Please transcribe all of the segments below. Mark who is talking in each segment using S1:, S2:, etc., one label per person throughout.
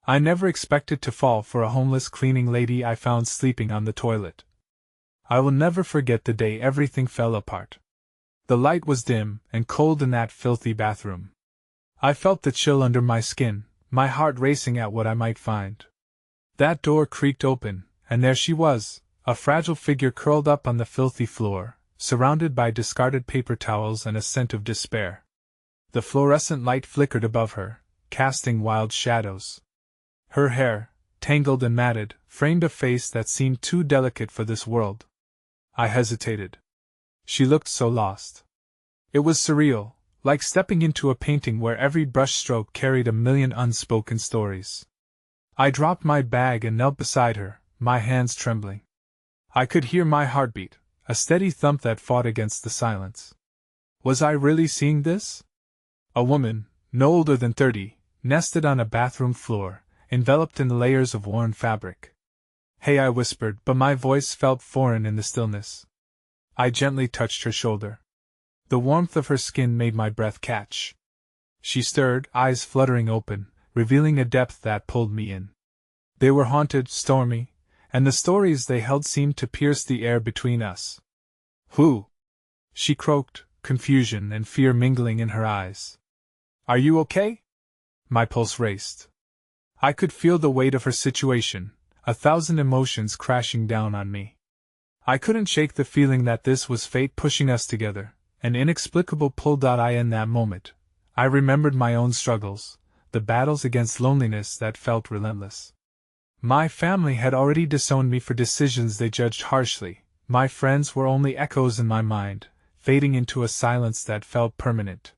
S1: I never expected to fall for a homeless cleaning lady I found sleeping on the toilet. I will never forget the day everything fell apart. The light was dim and cold in that filthy bathroom. I felt the chill under my skin, my heart racing at what I might find. That door creaked open, and there she was, a fragile figure curled up on the filthy floor, surrounded by discarded paper towels and a scent of despair. The fluorescent light flickered above her, casting wild shadows. Her hair, tangled and matted, framed a face that seemed too delicate for this world. I hesitated. She looked so lost. It was surreal, like stepping into a painting where every brushstroke carried a million unspoken stories. I dropped my bag and knelt beside her, my hands trembling. I could hear my heartbeat, a steady thump that fought against the silence. Was I really seeing this? A woman, no older than 30, nested on a bathroom floor, enveloped in layers of worn fabric. "Hey," I whispered, but my voice felt foreign in the stillness. I gently touched her shoulder. The warmth of her skin made my breath catch. She stirred, eyes fluttering open, revealing a depth that pulled me in. They were haunted, stormy, and the stories they held seemed to pierce the air between us. "Who?" she croaked, confusion and fear mingling in her eyes. "Are you okay?" My pulse raced. I could feel the weight of her situation, 1,000 emotions crashing down on me. I couldn't shake the feeling that this was fate pushing us together, an inexplicable pull. In that moment, I remembered my own struggles, the battles against loneliness that felt relentless. My family had already disowned me for decisions they judged harshly. My friends were only echoes in my mind, fading into a silence that felt permanent.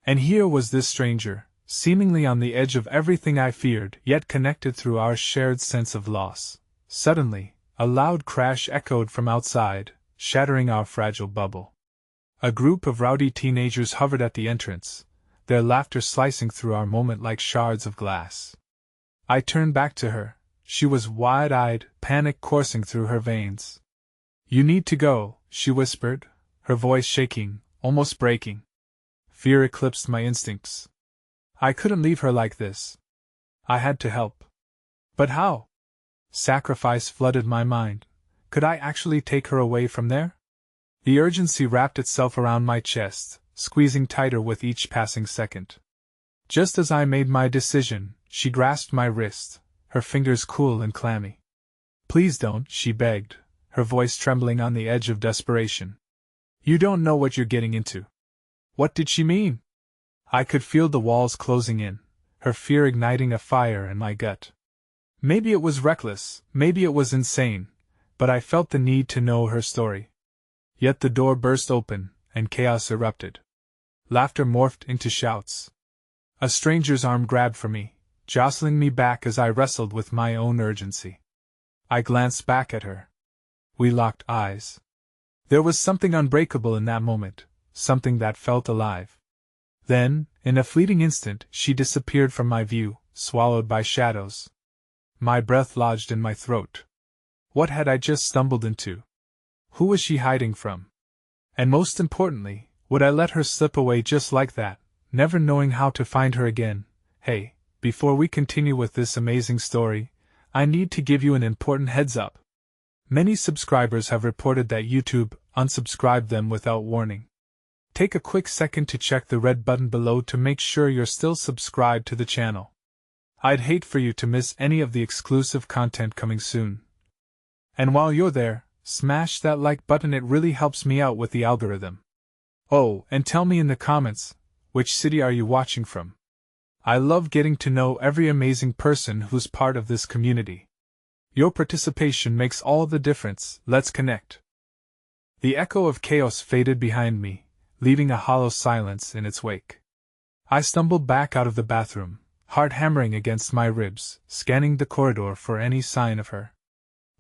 S1: And here was this stranger, seemingly on the edge of everything I feared, yet connected through our shared sense of loss. Suddenly, a loud crash echoed from outside, shattering our fragile bubble. A group of rowdy teenagers hovered at the entrance, their laughter slicing through our moment like shards of glass. I turned back to her. She was wide-eyed, panic coursing through her veins. "You need to go," she whispered, her voice shaking, almost breaking. Fear eclipsed my instincts. I couldn't leave her like this. I had to help. But how? Sacrifice flooded my mind. Could I actually take her away from there? The urgency wrapped itself around my chest, squeezing tighter with each passing second. Just as I made my decision, she grasped my wrist, her fingers cool and clammy. "Please don't," she begged, her voice trembling on the edge of desperation. "You don't know what you're getting into." What did she mean? I could feel the walls closing in, her fear igniting a fire in my gut. Maybe it was reckless, maybe it was insane, but I felt the need to know her story. Yet the door burst open, and chaos erupted. Laughter morphed into shouts. A stranger's arm grabbed for me, jostling me back as I wrestled with my own urgency. I glanced back at her. We locked eyes. There was something unbreakable in that moment, something that felt alive. Then, in a fleeting instant, she disappeared from my view, swallowed by shadows. My breath lodged in my throat. What had I just stumbled into? Who was she hiding from? And most importantly, would I let her slip away just like that, never knowing how to find her again? Hey, before we continue with this amazing story, I need to give you an important heads up. Many subscribers have reported that YouTube unsubscribed them without warning. Take a quick second to check the red button below to make sure you're still subscribed to the channel. I'd hate for you to miss any of the exclusive content coming soon. And while you're there, smash that like button, it really helps me out with the algorithm. Oh, and tell me in the comments, which city are you watching from? I love getting to know every amazing person who's part of this community. Your participation makes all the difference. Let's connect. The echo of chaos faded behind me, leaving a hollow silence in its wake. I stumbled back out of the bathroom, heart hammering against my ribs, scanning the corridor for any sign of her.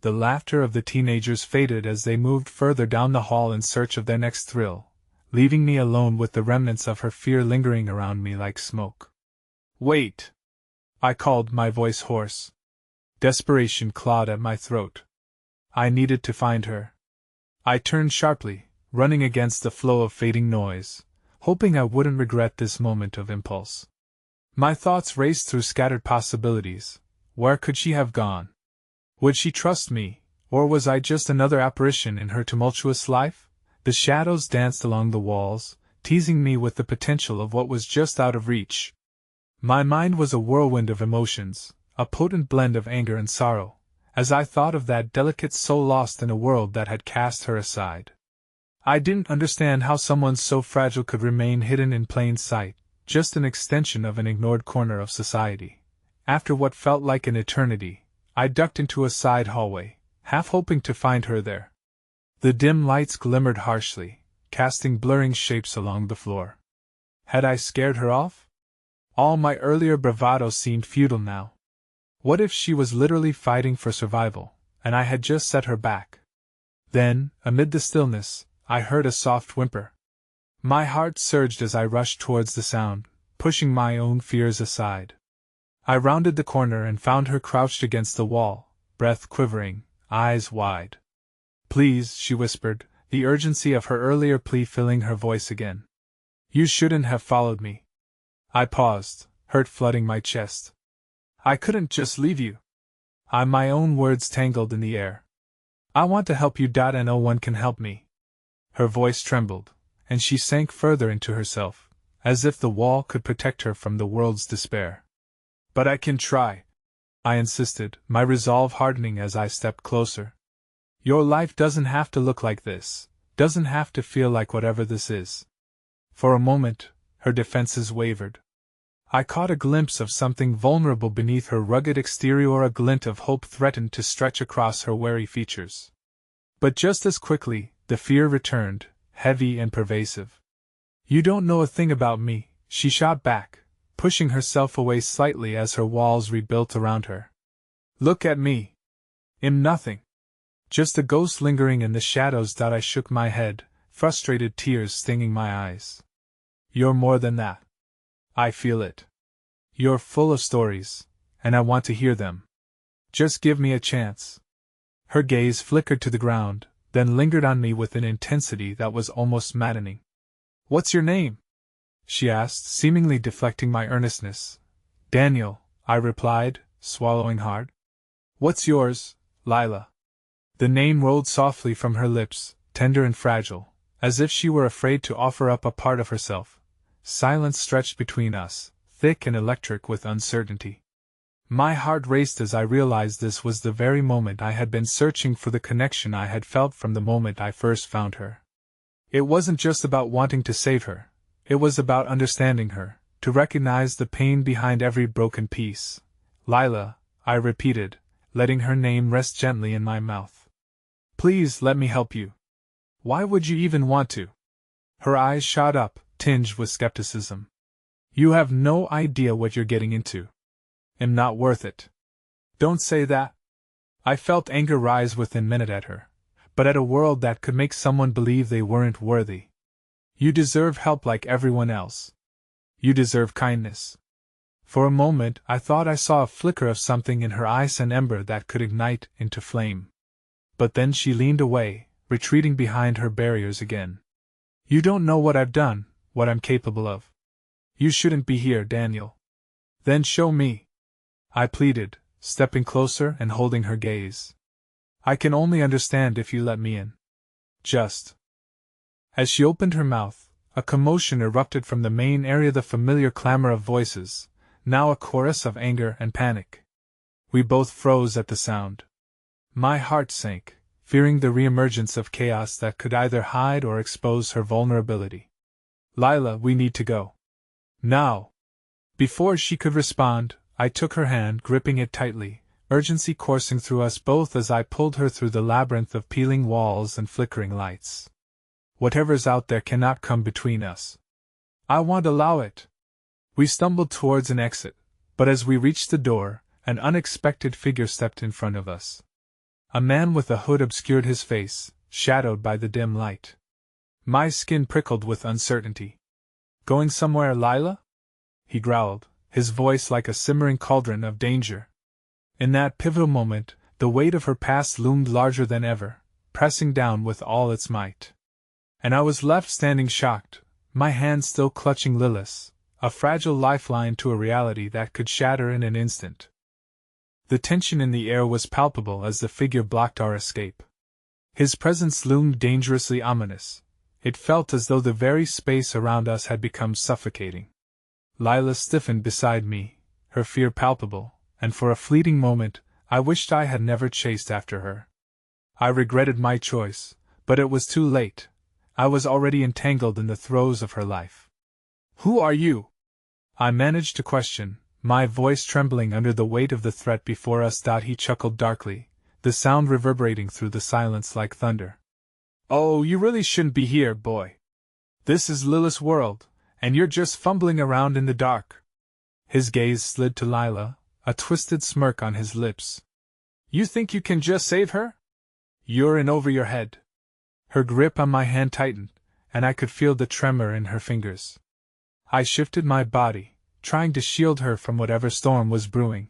S1: The laughter of the teenagers faded as they moved further down the hall in search of their next thrill, leaving me alone with the remnants of her fear lingering around me like smoke. "Wait!" I called, my voice hoarse. Desperation clawed at my throat. I needed to find her. I turned sharply, running against the flow of fading noise, hoping I wouldn't regret this moment of impulse. My thoughts raced through scattered possibilities. Where could she have gone? Would she trust me, or was I just another apparition in her tumultuous life? The shadows danced along the walls, teasing me with the potential of what was just out of reach. My mind was a whirlwind of emotions, a potent blend of anger and sorrow, as I thought of that delicate soul lost in a world that had cast her aside. I didn't understand how someone so fragile could remain hidden in plain sight, just an extension of an ignored corner of society. After what felt like an eternity, I ducked into a side hallway, half hoping to find her there. The dim lights glimmered harshly, casting blurring shapes along the floor. Had I scared her off? All my earlier bravado seemed futile now. What if she was literally fighting for survival, and I had just set her back? Then, amid the stillness, I heard a soft whimper. My heart surged as I rushed towards the sound, pushing my own fears aside. I rounded the corner and found her crouched against the wall, breath quivering, eyes wide. "Please," she whispered, the urgency of her earlier plea filling her voice again. "You shouldn't have followed me." I paused, hurt flooding my chest. "I couldn't just leave you." My own words tangled in the air. "I want to help you, and no one can help me." Her voice trembled, and she sank further into herself, as if the wall could protect her from the world's despair. "But I can try," I insisted, my resolve hardening as I stepped closer. "Your life doesn't have to look like this, doesn't have to feel like whatever this is." For a moment, her defenses wavered. I caught a glimpse of something vulnerable beneath her rugged exterior, a glint of hope threatened to stretch across her wary features. But just as quickly, the fear returned, heavy and pervasive. "You don't know a thing about me," she shot back, pushing herself away slightly as her walls rebuilt around her. "Look at me. I'm nothing. Just a ghost lingering in the shadows." I shook my head, frustrated tears stinging my eyes. "You're more than that. I feel it. You're full of stories, and I want to hear them. Just give me a chance." Her gaze flickered to the ground, then lingered on me with an intensity that was almost maddening. "What's your name?" she asked, seemingly deflecting my earnestness. "Daniel," I replied, swallowing hard. "What's yours, Lila?" The name rolled softly from her lips, tender and fragile, as if she were afraid to offer up a part of herself. Silence stretched between us, thick and electric with uncertainty. My heart raced as I realized this was the very moment I had been searching for, the connection I had felt from the moment I first found her. It wasn't just about wanting to save her, it was about understanding her, to recognize the pain behind every broken piece. "Lila," I repeated, letting her name rest gently in my mouth. "Please let me help you." "Why would you even want to?" Her eyes shot up, tinged with skepticism. "You have no idea what you're getting into. I'm not worth it." "Don't say that." I felt anger rise within me at her, but at a world that could make someone believe they weren't worthy. "You deserve help like everyone else. You deserve kindness." For a moment I thought I saw a flicker of something in her eyes, an ember that could ignite into flame. But then she leaned away, retreating behind her barriers again. "You don't know what I've done, what I'm capable of. You shouldn't be here, Daniel." "Then show me," I pleaded, stepping closer and holding her gaze. "I can only understand if you let me in. Just." As she opened her mouth, a commotion erupted from the main area, the familiar clamor of voices, now a chorus of anger and panic. We both froze at the sound. My heart sank, fearing the reemergence of chaos that could either hide or expose her vulnerability. "Lila, we need to go. Now." Before she could respond, I took her hand, gripping it tightly, urgency coursing through us both as I pulled her through the labyrinth of peeling walls and flickering lights. "Whatever's out there cannot come between us. I won't allow it." We stumbled towards an exit, but as we reached the door, an unexpected figure stepped in front of us. A man with a hood obscured his face, shadowed by the dim light. My skin prickled with uncertainty. "Going somewhere, Lila?" he growled, his voice like a simmering cauldron of danger. In that pivotal moment, the weight of her past loomed larger than ever, pressing down with all its might. And I was left standing shocked, my hand still clutching Lilith's, a fragile lifeline to a reality that could shatter in an instant. The tension in the air was palpable as the figure blocked our escape. His presence loomed dangerously ominous. It felt as though the very space around us had become suffocating. Lila stiffened beside me, her fear palpable, and for a fleeting moment, I wished I had never chased after her. I regretted my choice, but it was too late. I was already entangled in the throes of her life. "Who are you?" I managed to question, my voice trembling under the weight of the threat before us. He chuckled darkly, the sound reverberating through the silence like thunder. "Oh, you really shouldn't be here, boy. This is Lilith's world, and you're just fumbling around in the dark." His gaze slid to Lila, a twisted smirk on his lips. "You think you can just save her? You're in over your head." Her grip on my hand tightened, and I could feel the tremor in her fingers. I shifted my body, trying to shield her from whatever storm was brewing.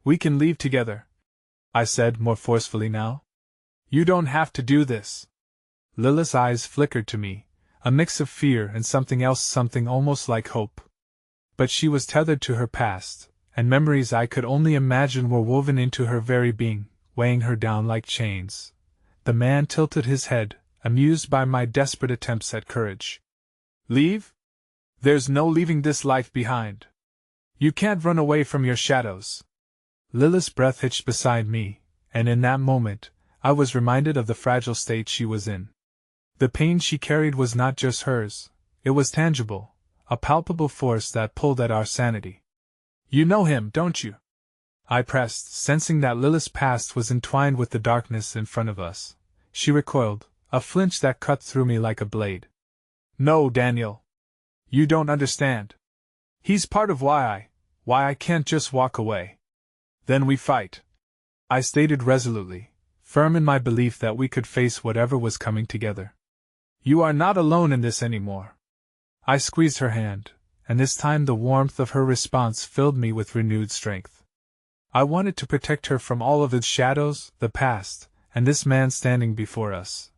S1: "We can leave together," I said more forcefully now. "You don't have to do this." Lilith's eyes flickered to me, a mix of fear and something else, something almost like hope. But she was tethered to her past, and memories I could only imagine were woven into her very being, weighing her down like chains. The man tilted his head, amused by my desperate attempts at courage. "Leave? There's no leaving this life behind. You can't run away from your shadows." Lilith's breath hitched beside me, and in that moment, I was reminded of the fragile state she was in. The pain she carried was not just hers, it was tangible, a palpable force that pulled at our sanity. "You know him, don't you?" I pressed, sensing that Lilith's past was entwined with the darkness in front of us. She recoiled, a flinch that cut through me like a blade. "No, Daniel. You don't understand. He's part of why I can't just walk away. Then we fight," I stated resolutely, firm in my belief that we could face whatever was coming together. "You are not alone in this anymore." I squeezed her hand, and this time the warmth of her response filled me with renewed strength. I wanted to protect her from all of its shadows, the past, and this man standing before us.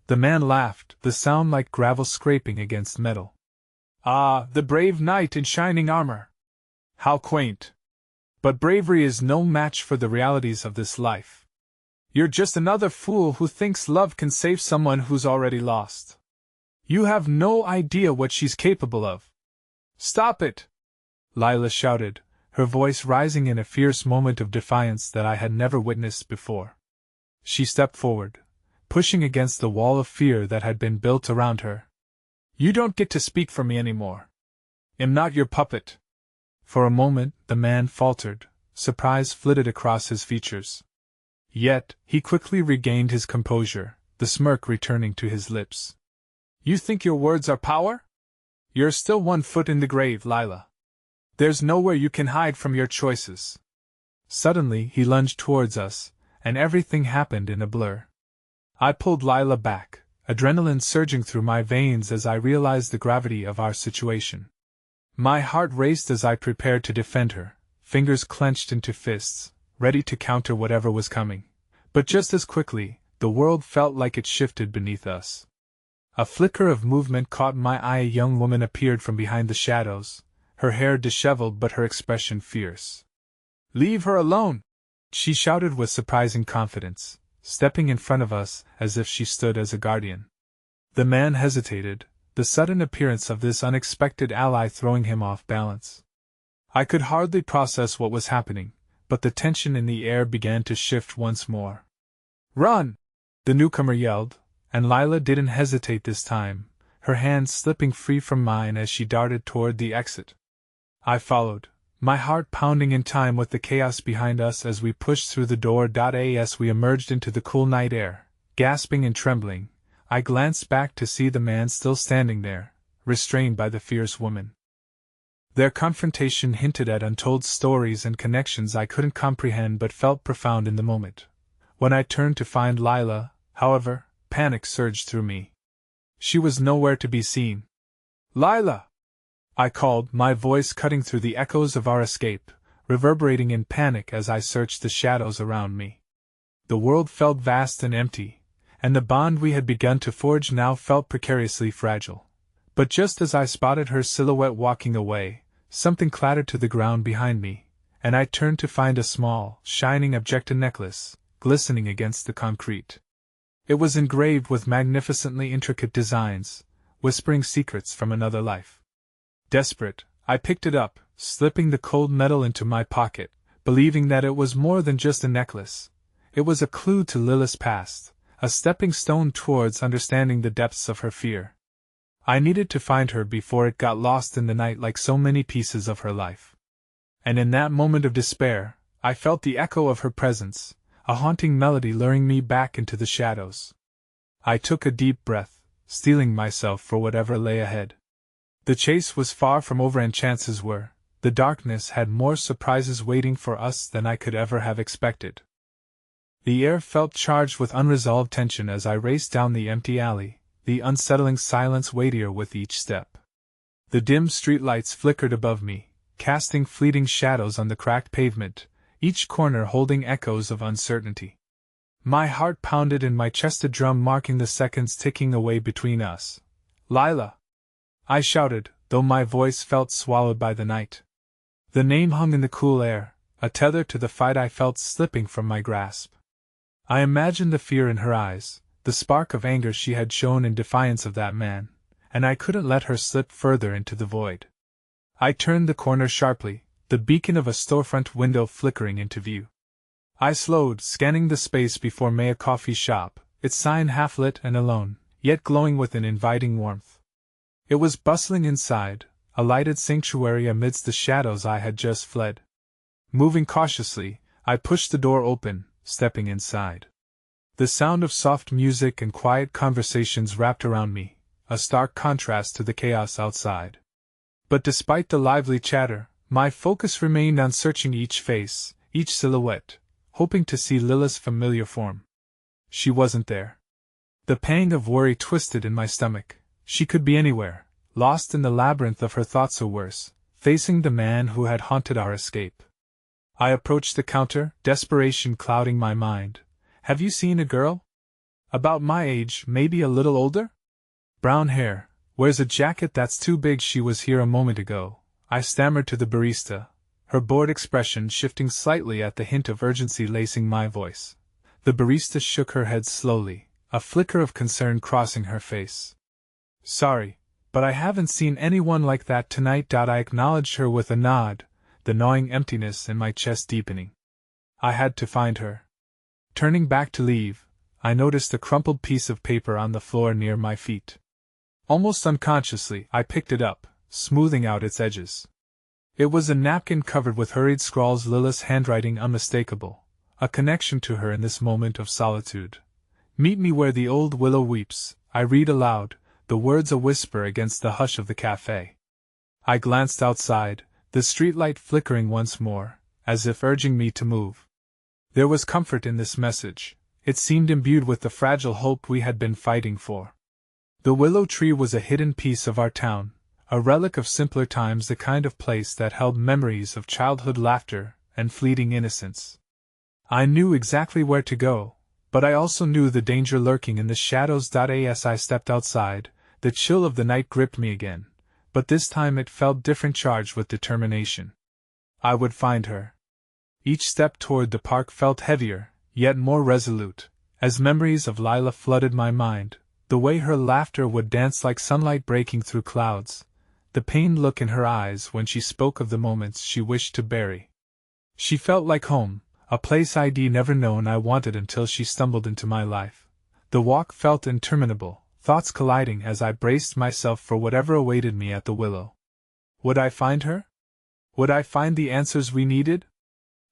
S1: The man laughed, the sound like gravel scraping against metal. "Ah, the brave knight in shining armor! How quaint! But bravery is no match for the realities of this life. You're just another fool who thinks love can save someone who's already lost. You have no idea what she's capable of." "Stop it!" Lila shouted, her voice rising in a fierce moment of defiance that I had never witnessed before. She stepped forward, pushing against the wall of fear that had been built around her. "You don't get to speak for me anymore. I'm not your puppet." For a moment, the man faltered, surprise flitted across his features. Yet, he quickly regained his composure, the smirk returning to his lips. "You think your words are power? You're still 1 foot in the grave, Lila. There's nowhere you can hide from your choices." Suddenly, he lunged towards us, and everything happened in a blur. I pulled Lila back, adrenaline surging through my veins as I realized the gravity of our situation. My heart raced as I prepared to defend her, fingers clenched into fists, ready to counter whatever was coming. But just as quickly, the world felt like it shifted beneath us. A flicker of movement caught my eye. A young woman appeared from behind the shadows, her hair disheveled but her expression fierce. "Leave her alone!" she shouted with surprising confidence, stepping in front of us as if she stood as a guardian. The man hesitated, the sudden appearance of this unexpected ally throwing him off balance. I could hardly process what was happening, but the tension in the air began to shift once more. "Run!" the newcomer yelled, and Lila didn't hesitate this time, her hand slipping free from mine as she darted toward the exit. I followed, my heart pounding in time with the chaos behind us as we pushed through the door. As we emerged into the cool night air, gasping and trembling, I glanced back to see the man still standing there, restrained by the fierce woman. Their confrontation hinted at untold stories and connections I couldn't comprehend but felt profound in the moment. When I turned to find Lila, however, panic surged through me. She was nowhere to be seen. "Lila!" I called, my voice cutting through the echoes of our escape, reverberating in panic as I searched the shadows around me. The world felt vast and empty, and the bond we had begun to forge now felt precariously fragile. But just as I spotted her silhouette walking away, something clattered to the ground behind me, and I turned to find a small, shining objecta necklace, glistening against the concrete. It was engraved with magnificently intricate designs, whispering secrets from another life. Desperate, I picked it up, slipping the cold metal into my pocket, believing that it was more than just a necklace. It was a clue to Lilith's past, a stepping stone towards understanding the depths of her fear. I needed to find her before it got lost in the night like so many pieces of her life. And in that moment of despair, I felt the echo of her presence, a haunting melody luring me back into the shadows. I took a deep breath, steeling myself for whatever lay ahead. The chase was far from over and chances were, the darkness had more surprises waiting for us than I could ever have expected. The air felt charged with unresolved tension as I raced down the empty alley, the unsettling silence weightier with each step. The dim streetlights flickered above me, casting fleeting shadows on the cracked pavement, each corner holding echoes of uncertainty. My heart pounded in my chest, a drum marking the seconds ticking away between us. "Lila!" I shouted, though my voice felt swallowed by the night. The name hung in the cool air, a tether to the fight I felt slipping from my grasp. I imagined the fear in her eyes, the spark of anger she had shown in defiance of that man, and I couldn't let her slip further into the void. I turned the corner sharply, the beacon of a storefront window flickering into view. I slowed, scanning the space before me, a coffee shop, its sign half lit and alone, yet glowing with an inviting warmth. It was bustling inside, a lighted sanctuary amidst the shadows I had just fled. Moving cautiously, I pushed the door open, stepping inside. The sound of soft music and quiet conversations wrapped around me, a stark contrast to the chaos outside. But despite the lively chatter, my focus remained on searching each face, each silhouette, hoping to see Lilith's familiar form. She wasn't there. The pang of worry twisted in my stomach. She could be anywhere, lost in the labyrinth of her thoughts, or worse, facing the man who had haunted our escape. I approached the counter, desperation clouding my mind. "Have you seen a girl? About my age, maybe a little older? Brown hair, wears a jacket that's too big. She was here a moment ago," I stammered to the barista, her bored expression shifting slightly at the hint of urgency lacing my voice. The barista shook her head slowly, a flicker of concern crossing her face. "Sorry, but I haven't seen anyone like that tonight." I acknowledged her with a nod, the gnawing emptiness in my chest deepening. I had to find her. Turning back to leave, I noticed a crumpled piece of paper on the floor near my feet. Almost unconsciously, I picked it up, smoothing out its edges. It was a napkin covered with hurried scrawls, Lilith's handwriting unmistakable, a connection to her in this moment of solitude. "Meet me where the old willow weeps," I read aloud, the words a whisper against the hush of the café. I glanced outside, the streetlight flickering once more, as if urging me to move. There was comfort in this message. It seemed imbued with the fragile hope we had been fighting for. The willow tree was a hidden piece of our town, a relic of simpler times, the kind of place that held memories of childhood laughter and fleeting innocence. I knew exactly where to go, but I also knew the danger lurking in the shadows. As I stepped outside, the chill of the night gripped me again, but this time it felt different, charged with determination. I would find her. Each step toward the park felt heavier, yet more resolute, as memories of Lila flooded my mind, the way her laughter would dance like sunlight breaking through clouds, the pained look in her eyes when she spoke of the moments she wished to bury. She felt like home, a place I'd never known I wanted until she stumbled into my life. The walk felt interminable, thoughts colliding as I braced myself for whatever awaited me at the willow. Would I find her? Would I find the answers we needed?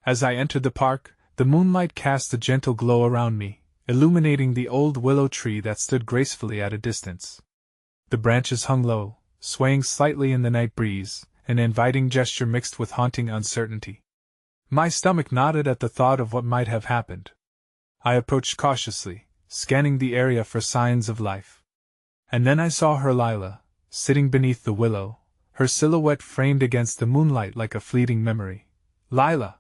S1: As I entered the park, the moonlight cast a gentle glow around me, illuminating the old willow tree that stood gracefully at a distance. The branches hung low, swaying slightly in the night breeze, an inviting gesture mixed with haunting uncertainty. My stomach knotted at the thought of what might have happened. I approached cautiously, scanning the area for signs of life. And then I saw her, Lila, sitting beneath the willow, her silhouette framed against the moonlight like a fleeting memory. "Lila!"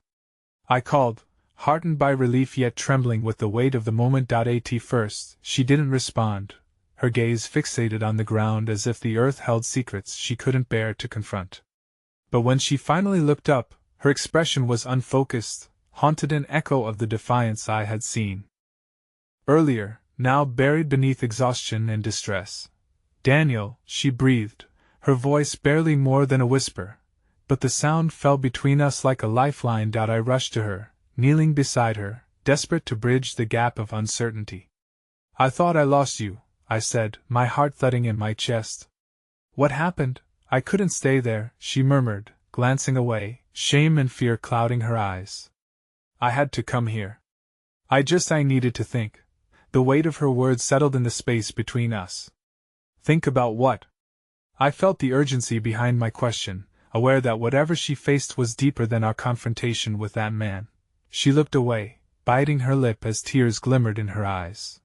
S1: I called, heartened by relief yet trembling with the weight of the moment. At first, she didn't respond, her gaze fixated on the ground as if the earth held secrets she couldn't bear to confront. But when she finally looked up, her expression was unfocused, haunted an echo of the defiance I had seen earlier, now buried beneath exhaustion and distress. "Daniel," she breathed, her voice barely more than a whisper, but the sound fell between us like a lifeline. I rushed to her, kneeling beside her, desperate to bridge the gap of uncertainty. "I thought I lost you," I said, my heart thudding in my chest. "What happened? I couldn't stay there," she murmured, glancing away, shame and fear clouding her eyes. "I had to come here. I needed to think." The weight of her words settled in the space between us. "Think about what?" I felt the urgency behind my question, aware that whatever she faced was deeper than our confrontation with that man. She looked away, biting her lip as tears glimmered in her eyes.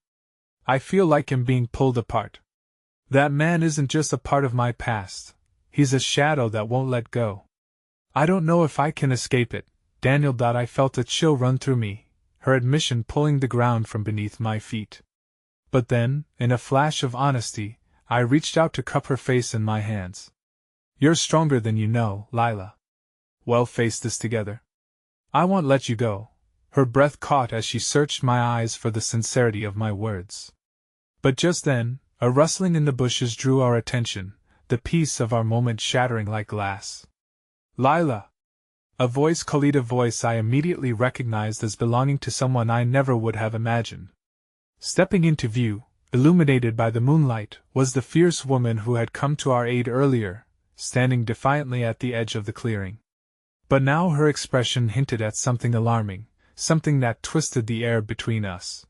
S1: "I feel like I'm being pulled apart. That man isn't just a part of my past, he's a shadow that won't let go. I don't know if I can escape it, Daniel." I felt a chill run through me, her admission pulling the ground from beneath my feet. But then, in a flash of honesty, I reached out to cup her face in my hands. "You're stronger than you know, Lila. We'll face this together. I won't let you go." Her breath caught as she searched my eyes for the sincerity of my words. But just then, a rustling in the bushes drew our attention, the peace of our moment shattering like glass. "Lila!" A voice, Khalid, a voice I immediately recognized as belonging to someone I never would have imagined. Stepping into view, illuminated by the moonlight, was the fierce woman who had come to our aid earlier, standing defiantly at the edge of the clearing. But now her expression hinted at something alarming, something that twisted the air between us.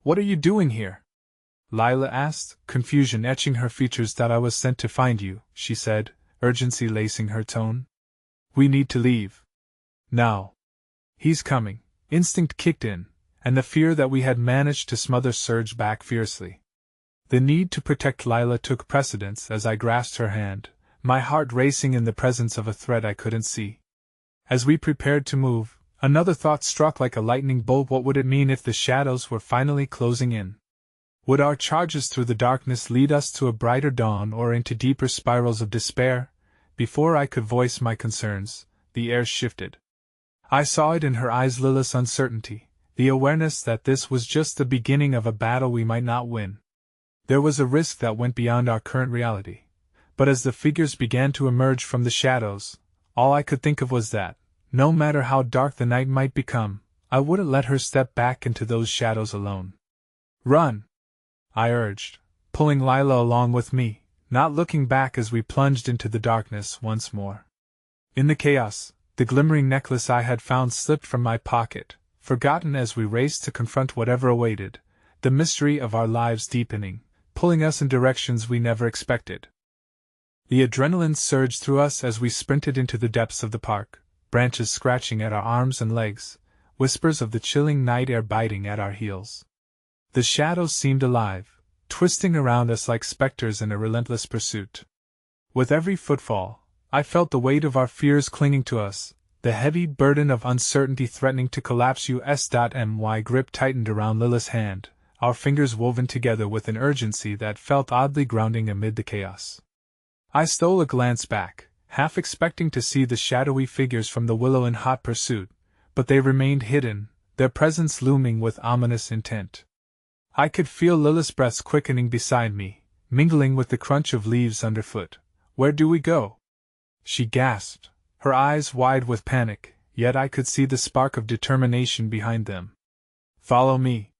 S1: "What are you doing here?" Lila asked, confusion etching her features. "I was sent to find you," she said, urgency lacing her tone. "We need to leave. Now." "He's coming." Instinct kicked in, and the fear that we had managed to smother surged back fiercely. The need to protect Lila took precedence as I grasped her hand, my heart racing in the presence of a threat I couldn't see. As we prepared to move, another thought struck like a lightning bolt. What would it mean if the shadows were finally closing in? Would our charges through the darkness lead us to a brighter dawn or into deeper spirals of despair? Before I could voice my concerns, the air shifted. I saw it in her eyes, Lila's uncertainty, the awareness that this was just the beginning of a battle we might not win. There was a risk that went beyond our current reality. But as the figures began to emerge from the shadows, all I could think of was that, no matter how dark the night might become, I wouldn't let her step back into those shadows alone. "Run!" I urged, pulling Lila along with me, not looking back as we plunged into the darkness once more. In the chaos, the glimmering necklace I had found slipped from my pocket, forgotten as we raced to confront whatever awaited, the mystery of our lives deepening, pulling us in directions we never expected. The adrenaline surged through us as we sprinted into the depths of the park, branches scratching at our arms and legs, whispers of the chilling night air biting at our heels. The shadows seemed alive, twisting around us like specters in a relentless pursuit. With every footfall, I felt the weight of our fears clinging to us, the heavy burden of uncertainty threatening to collapse us. My grip tightened around Lila's hand, our fingers woven together with an urgency that felt oddly grounding amid the chaos. I stole a glance back, half expecting to see the shadowy figures from the willow in hot pursuit, but they remained hidden, their presence looming with ominous intent. I could feel Lila's breath quickening beside me, mingling with the crunch of leaves underfoot. "Where do we go?" she gasped, her eyes wide with panic, yet I could see the spark of determination behind them. "Follow me,"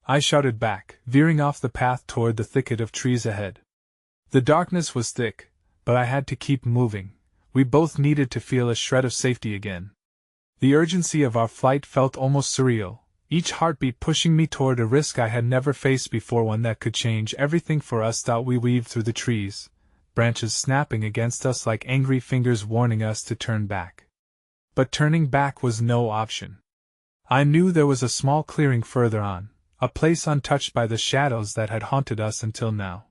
S1: I shouted back, veering off the path toward the thicket of trees ahead. The darkness was thick, but I had to keep moving. We both needed to feel a shred of safety again. The urgency of our flight felt almost surreal, each heartbeat pushing me toward a risk I had never faced before, one that could change everything for us. We weaved through the trees, branches snapping against us like angry fingers warning us to turn back. But turning back was no option. I knew there was a small clearing further on, a place untouched by the shadows that had haunted us until now.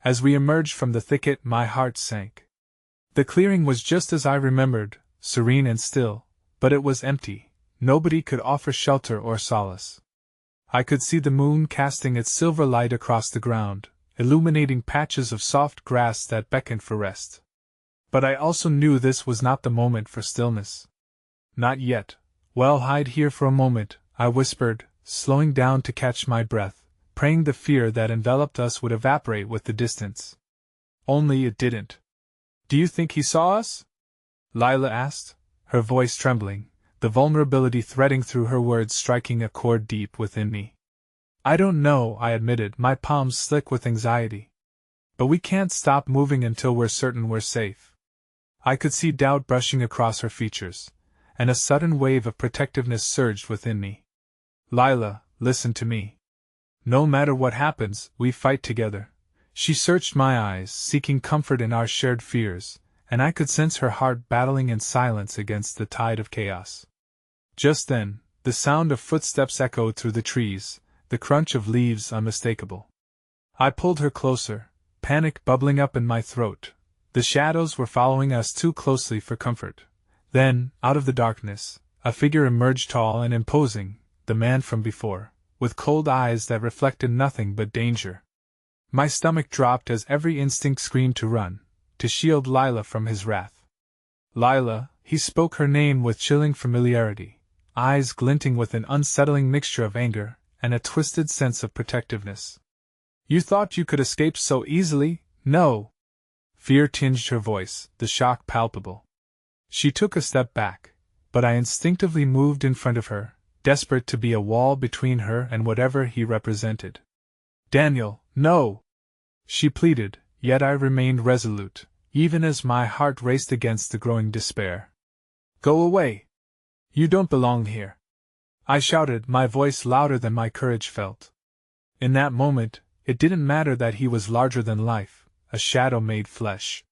S1: As we emerged from the thicket, my heart sank. The clearing was just as I remembered, serene and still, but it was empty. Nobody could offer shelter or solace. I could see the moon casting its silver light across the ground, illuminating patches of soft grass that beckoned for rest. But I also knew this was not the moment for stillness. Not yet. Well, hide here for a moment, I whispered, slowing down to catch my breath, praying the fear that enveloped us would evaporate with the distance. Only it didn't. Do you think he saw us? Lila asked, her voice trembling, the vulnerability threading through her words striking a chord deep within me. I don't know, I admitted, my palms slick with anxiety. But we can't stop moving until we're certain we're safe. I could see doubt brushing across her features, and a sudden wave of protectiveness surged within me. Lila, listen to me. No matter what happens, we fight together. She searched my eyes, seeking comfort in our shared fears, and I could sense her heart battling in silence against the tide of chaos. Just then, the sound of footsteps echoed through the trees, the crunch of leaves unmistakable. I pulled her closer, panic bubbling up in my throat. The shadows were following us too closely for comfort. Then, out of the darkness, a figure emerged, tall and imposing, the man from before, with cold eyes that reflected nothing but danger. My stomach dropped as every instinct screamed to run, to shield Lila from his wrath. Lila, he spoke her name with chilling familiarity, eyes glinting with an unsettling mixture of anger and a twisted sense of protectiveness. You thought you could escape so easily? No! Fear tinged her voice, the shock palpable. She took a step back, but I instinctively moved in front of her, desperate to be a wall between her and whatever he represented. Daniel, no! She pleaded, yet I remained resolute, even as my heart raced against the growing despair. Go away! You don't belong here! I shouted, my voice louder than my courage felt. In that moment, it didn't matter that he was larger than life, a shadow made flesh.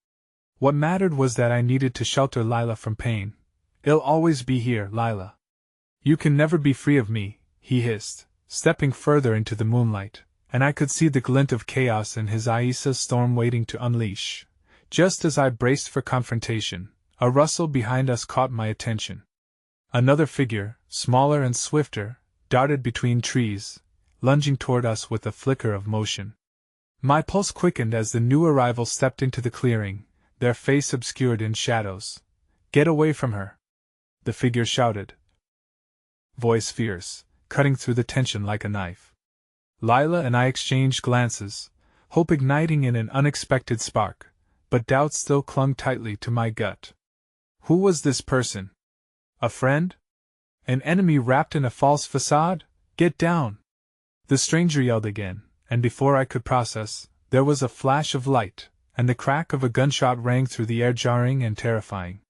S1: What mattered was that I needed to shelter Lila from pain. I'll always be here, Lila. You can never be free of me, he hissed, stepping further into the moonlight, and I could see the glint of chaos in his eyes, a storm waiting to unleash. Just as I braced for confrontation, a rustle behind us caught my attention. Another figure, smaller and swifter, darted between trees, lunging toward us with a flicker of motion. My pulse quickened as the new arrival stepped into the clearing, their face obscured in shadows. Get away from her! The figure shouted, voice fierce, cutting through the tension like a knife. Lila and I exchanged glances, hope igniting in an unexpected spark, but doubt still clung tightly to my gut. Who was this person? A friend? An enemy wrapped in a false facade? Get down! The stranger yelled again, and before I could process, there was a flash of light, and the crack of a gunshot rang through the air, jarring and terrifying.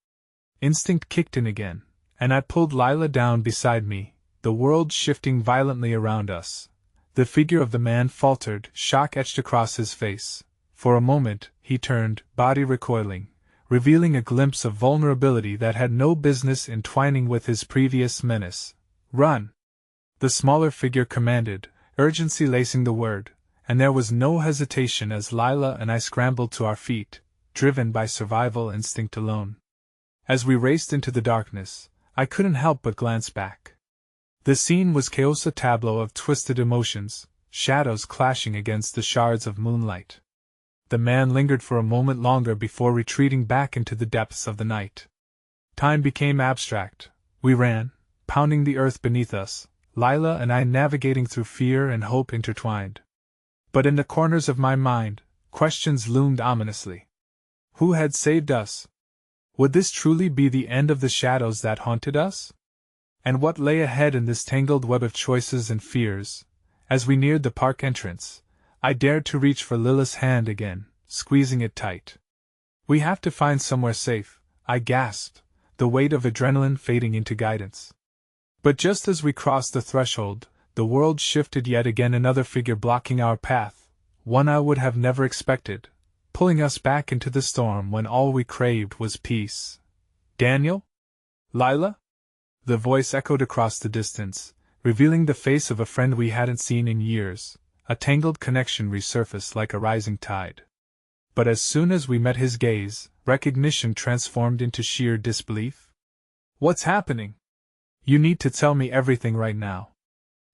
S1: Instinct kicked in again, and I pulled Lila down beside me, the world shifting violently around us. The figure of the man faltered, shock etched across his face. For a moment, he turned, body recoiling, revealing a glimpse of vulnerability that had no business entwining with his previous menace. Run! The smaller figure commanded, urgency lacing the word, and there was no hesitation as Lila and I scrambled to our feet, driven by survival instinct alone. As we raced into the darkness, I couldn't help but glance back. The scene was chaos, a tableau of twisted emotions, shadows clashing against the shards of moonlight. The man lingered for a moment longer before retreating back into the depths of the night. Time became abstract. We ran, pounding the earth beneath us, Lila and I navigating through fear and hope intertwined. But in the corners of my mind, questions loomed ominously. Who had saved us? Would this truly be the end of the shadows that haunted us? And what lay ahead in this tangled web of choices and fears? As we neared the park entrance, I dared to reach for Lila's hand again, squeezing it tight. We have to find somewhere safe, I gasped, the weight of adrenaline fading into guidance. But just as we crossed the threshold, the world shifted yet again, another figure blocking our path, one I would have never expected, pulling us back into the storm when all we craved was peace. Daniel? Lila? The voice echoed across the distance, revealing the face of a friend we hadn't seen in years. A tangled connection resurfaced like a rising tide. But as soon as we met his gaze, recognition transformed into sheer disbelief. What's happening? You need to tell me everything right now.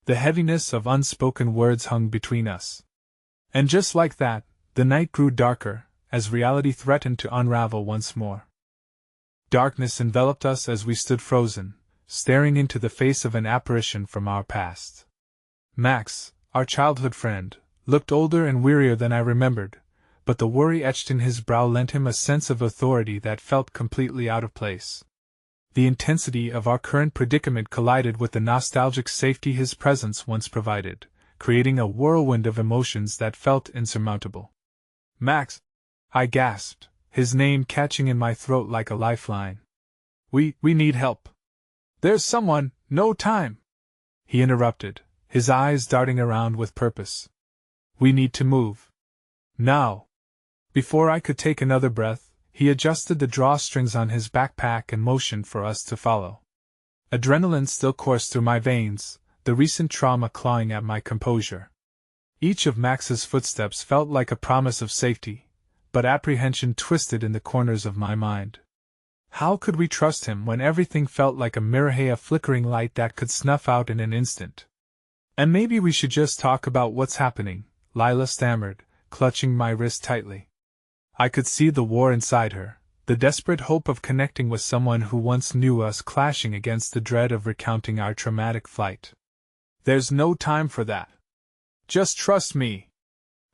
S1: The heaviness of unspoken words hung between us. And just like that, the night grew darker, as reality threatened to unravel once more. Darkness enveloped us as we stood frozen, staring into the face of an apparition from our past. Max, our childhood friend, looked older and wearier than I remembered, but the worry etched in his brow lent him a sense of authority that felt completely out of place. The intensity of our current predicament collided with the nostalgic safety his presence once provided, creating a whirlwind of emotions that felt insurmountable. "Max!" I gasped, his name catching in my throat like a lifeline. We need help." "There's someone, no time!" he interrupted, his eyes darting around with purpose. "We need to move. Now." Before I could take another breath, he adjusted the drawstrings on his backpack and motioned for us to follow. Adrenaline still coursed through my veins, the recent trauma clawing at my composure. Each of Max's footsteps felt like a promise of safety, but apprehension twisted in the corners of my mind. How could we trust him when everything felt like a mirror, a flickering light that could snuff out in an instant? "And maybe we should just talk about what's happening," Lila stammered, clutching my wrist tightly. I could see the war inside her, the desperate hope of connecting with someone who once knew us clashing against the dread of recounting our traumatic flight. "There's no time for that. Just trust me."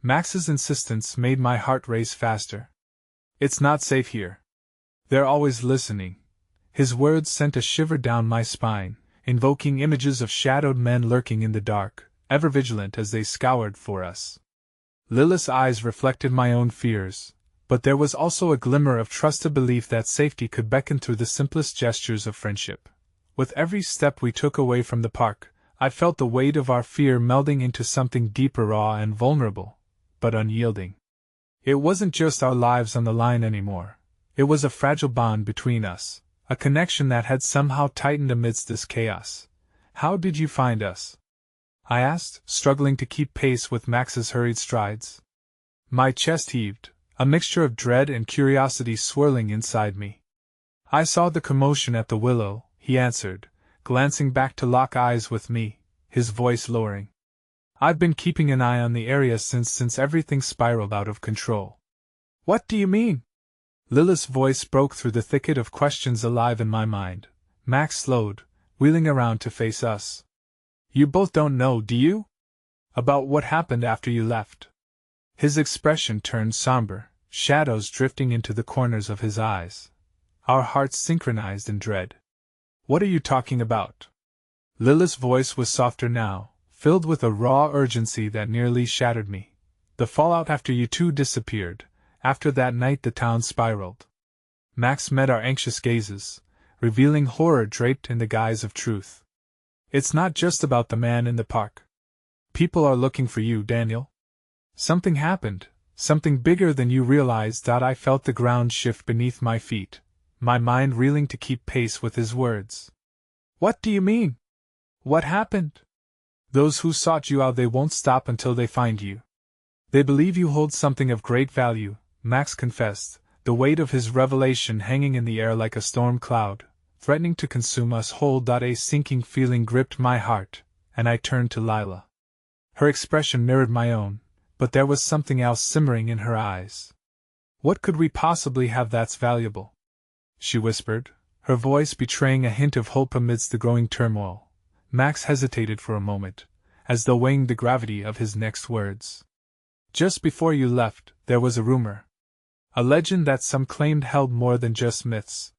S1: Max's insistence made my heart race faster. "It's not safe here. They're always listening." His words sent a shiver down my spine, invoking images of shadowed men lurking in the dark, ever vigilant as they scoured for us. Lila's eyes reflected my own fears, but there was also a glimmer of trust, a belief that safety could beckon through the simplest gestures of friendship. With every step we took away from the park, I felt the weight of our fear melding into something deeper, raw and vulnerable, but unyielding. It wasn't just our lives on the line anymore. It was a fragile bond between us, a connection that had somehow tightened amidst this chaos. "How did you find us?" I asked, struggling to keep pace with Max's hurried strides. My chest heaved, a mixture of dread and curiosity swirling inside me. "I saw the commotion at the Willow," he answered, glancing back to lock eyes with me, his voice lowering. "I've been keeping an eye on the area since everything spiraled out of control." "What do you mean?" Lila's voice broke through the thicket of questions alive in my mind. Max slowed, wheeling around to face us. "You both don't know, do you? About what happened after you left?" His expression turned somber, shadows drifting into the corners of his eyes. Our hearts synchronized in dread. "What are you talking about?" Lila's voice was softer now, filled with a raw urgency that nearly shattered me. "The fallout after you two disappeared. After that night the town spiraled." Max met our anxious gazes, revealing horror draped in the guise of truth. "It's not just about the man in the park. People are looking for you, Daniel. Something happened, something bigger than you realized." I felt the ground shift beneath my feet, my mind reeling to keep pace with his words. "What do you mean? What happened?" "Those who sought you out, they won't stop until they find you. They believe you hold something of great value," Max confessed, the weight of his revelation hanging in the air like a storm cloud, threatening to consume us whole. A sinking feeling gripped my heart, and I turned to Lila. Her expression mirrored my own, but there was something else simmering in her eyes. "What could we possibly have that's valuable?" she whispered, her voice betraying a hint of hope amidst the growing turmoil. Max hesitated for a moment, as though weighing the gravity of his next words. "Just before you left, there was a rumor. A legend that some claimed held more than just myths.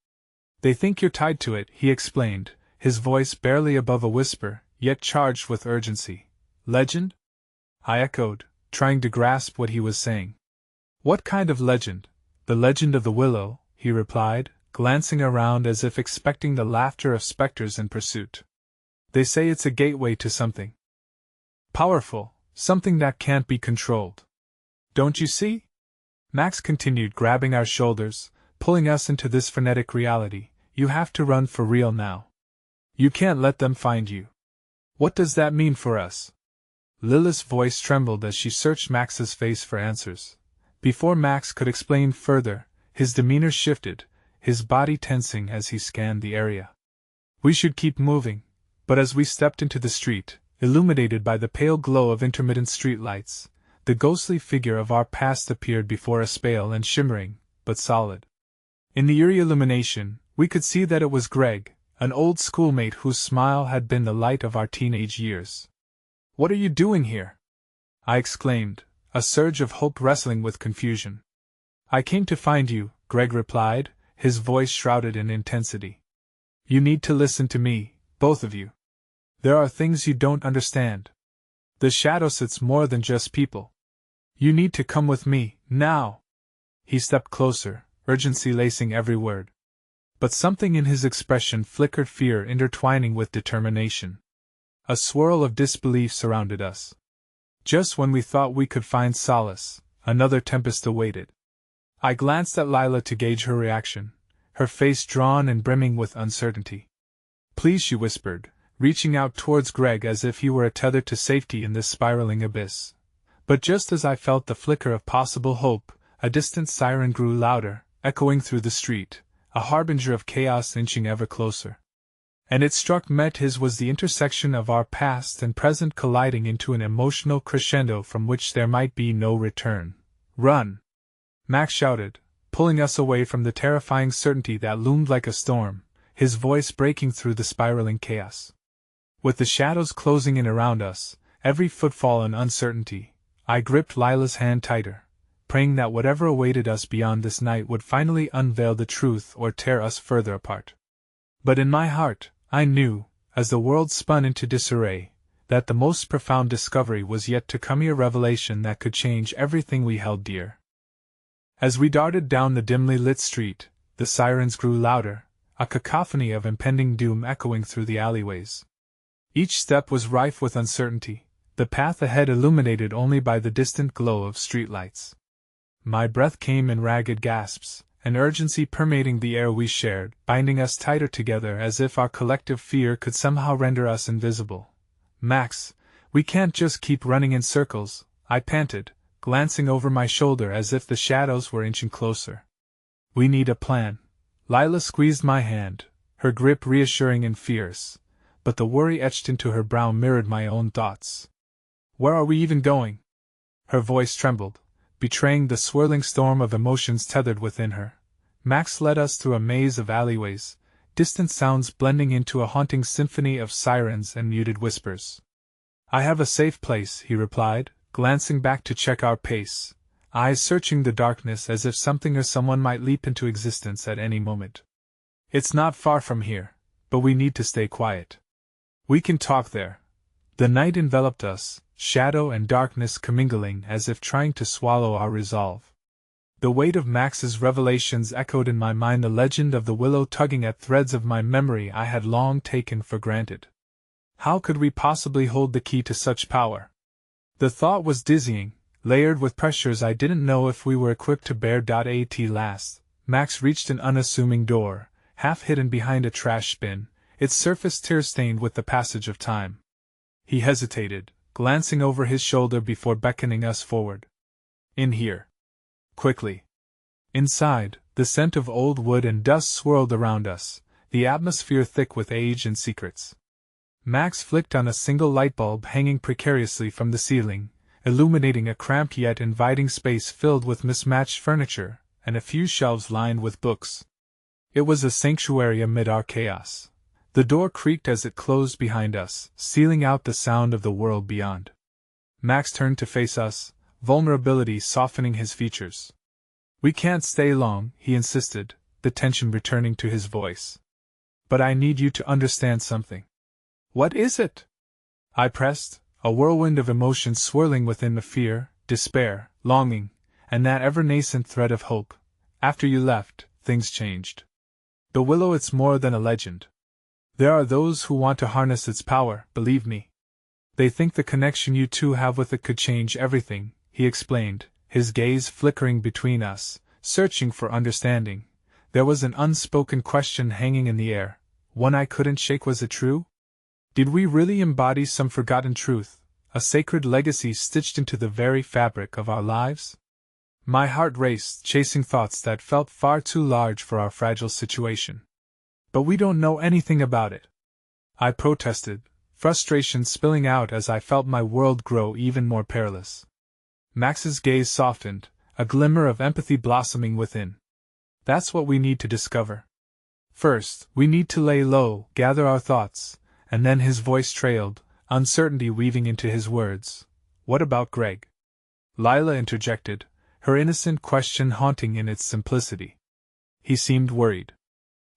S1: They think you're tied to it," he explained, his voice barely above a whisper, yet charged with urgency. "Legend?" I echoed, trying to grasp what he was saying. "What kind of legend?" "The legend of the Willow," he replied, glancing around as if expecting the laughter of specters in pursuit. "They say it's a gateway to something powerful, something that can't be controlled. Don't you see?" Max continued, grabbing our shoulders, pulling us into this frenetic reality. "You have to run for real now. You can't let them find you." "What does that mean for us?" Lila's voice trembled as she searched Max's face for answers. Before Max could explain further, his demeanor shifted, his body tensing as he scanned the area. We should keep moving, but as we stepped into the street, illuminated by the pale glow of intermittent streetlights, the ghostly figure of our past appeared before us, pale and shimmering, but solid. In the eerie illumination, we could see that it was Greg, an old schoolmate whose smile had been the light of our teenage years. "What are you doing here?" I exclaimed, a surge of hope wrestling with confusion. "I came to find you," Greg replied, his voice shrouded in intensity. "You need to listen to me, both of you. There are things you don't understand. The shadow sits more than just people. You need to come with me, now." He stepped closer, urgency lacing every word. But something in his expression flickered fear intertwining with determination. A swirl of disbelief surrounded us. Just when we thought we could find solace, another tempest awaited. I glanced at Lila to gauge her reaction, her face drawn and brimming with uncertainty. "Please," she whispered, reaching out towards Greg as if he were a tether to safety in this spiraling abyss. But just as I felt the flicker of possible hope, a distant siren grew louder, echoing through the street, a harbinger of chaos inching ever closer. And it struck me his was the intersection of our past and present colliding into an emotional crescendo from which there might be no return. "Run!" Max shouted, pulling us away from the terrifying certainty that loomed like a storm, his voice breaking through the spiraling chaos. With the shadows closing in around us, every footfall an uncertainty, I gripped Lila's hand tighter, praying that whatever awaited us beyond this night would finally unveil the truth or tear us further apart. But in my heart, I knew, as the world spun into disarray, that the most profound discovery was yet to come, a revelation that could change everything we held dear. As we darted down the dimly lit street, the sirens grew louder, a cacophony of impending doom echoing through the alleyways. Each step was rife with uncertainty, the path ahead illuminated only by the distant glow of streetlights. My breath came in ragged gasps, an urgency permeating the air we shared, binding us tighter together as if our collective fear could somehow render us invisible. "Max, we can't just keep running in circles," I panted, glancing over my shoulder as if the shadows were inching closer. "We need a plan." Lila squeezed my hand, her grip reassuring and fierce, but the worry etched into her brow mirrored my own thoughts. "Where are we even going?" Her voice trembled, betraying the swirling storm of emotions tethered within her. Max led us through a maze of alleyways, distant sounds blending into a haunting symphony of sirens and muted whispers. "I have a safe place," he replied, glancing back to check our pace, eyes searching the darkness as if something or someone might leap into existence at any moment. "It's not far from here, but we need to stay quiet. We can talk there." The night enveloped us, shadow and darkness commingling as if trying to swallow our resolve. The weight of Max's revelations echoed in my mind, the legend of the willow tugging at threads of my memory I had long taken for granted. How could we possibly hold the key to such power? The thought was dizzying, layered with pressures I didn't know if we were equipped to bear. At last, Max reached an unassuming door, half hidden behind a trash bin, its surface tear-stained with the passage of time. He hesitated, glancing over his shoulder before beckoning us forward. "In here." Quickly. Inside, the scent of old wood and dust swirled around us, the atmosphere thick with age and secrets. Max flicked on a single light bulb hanging precariously from the ceiling, illuminating a cramped yet inviting space filled with mismatched furniture and a few shelves lined with books. It was a sanctuary amid our chaos. The door creaked as it closed behind us, sealing out the sound of the world beyond. Max turned to face us, vulnerability softening his features. "We can't stay long," he insisted, the tension returning to his voice. "But I need you to understand something." "What is it?" I pressed, a whirlwind of emotions swirling within the fear, despair, longing, and that ever-nascent thread of hope. "After you left, things changed. The willow, it's more than a legend. There are those who want to harness its power, believe me. They think the connection you two have with it could change everything," he explained, his gaze flickering between us, searching for understanding. There was an unspoken question hanging in the air, one I couldn't shake. Was it true? Did we really embody some forgotten truth, a sacred legacy stitched into the very fabric of our lives? My heart raced, chasing thoughts that felt far too large for our fragile situation. "But we don't know anything about it," I protested, frustration spilling out as I felt my world grow even more perilous. Max's gaze softened, a glimmer of empathy blossoming within. That's what we need to discover. First, we need to lay low, gather our thoughts, and then his voice trailed, uncertainty weaving into his words. What about Greg? Lila interjected, her innocent question haunting in its simplicity. He seemed worried.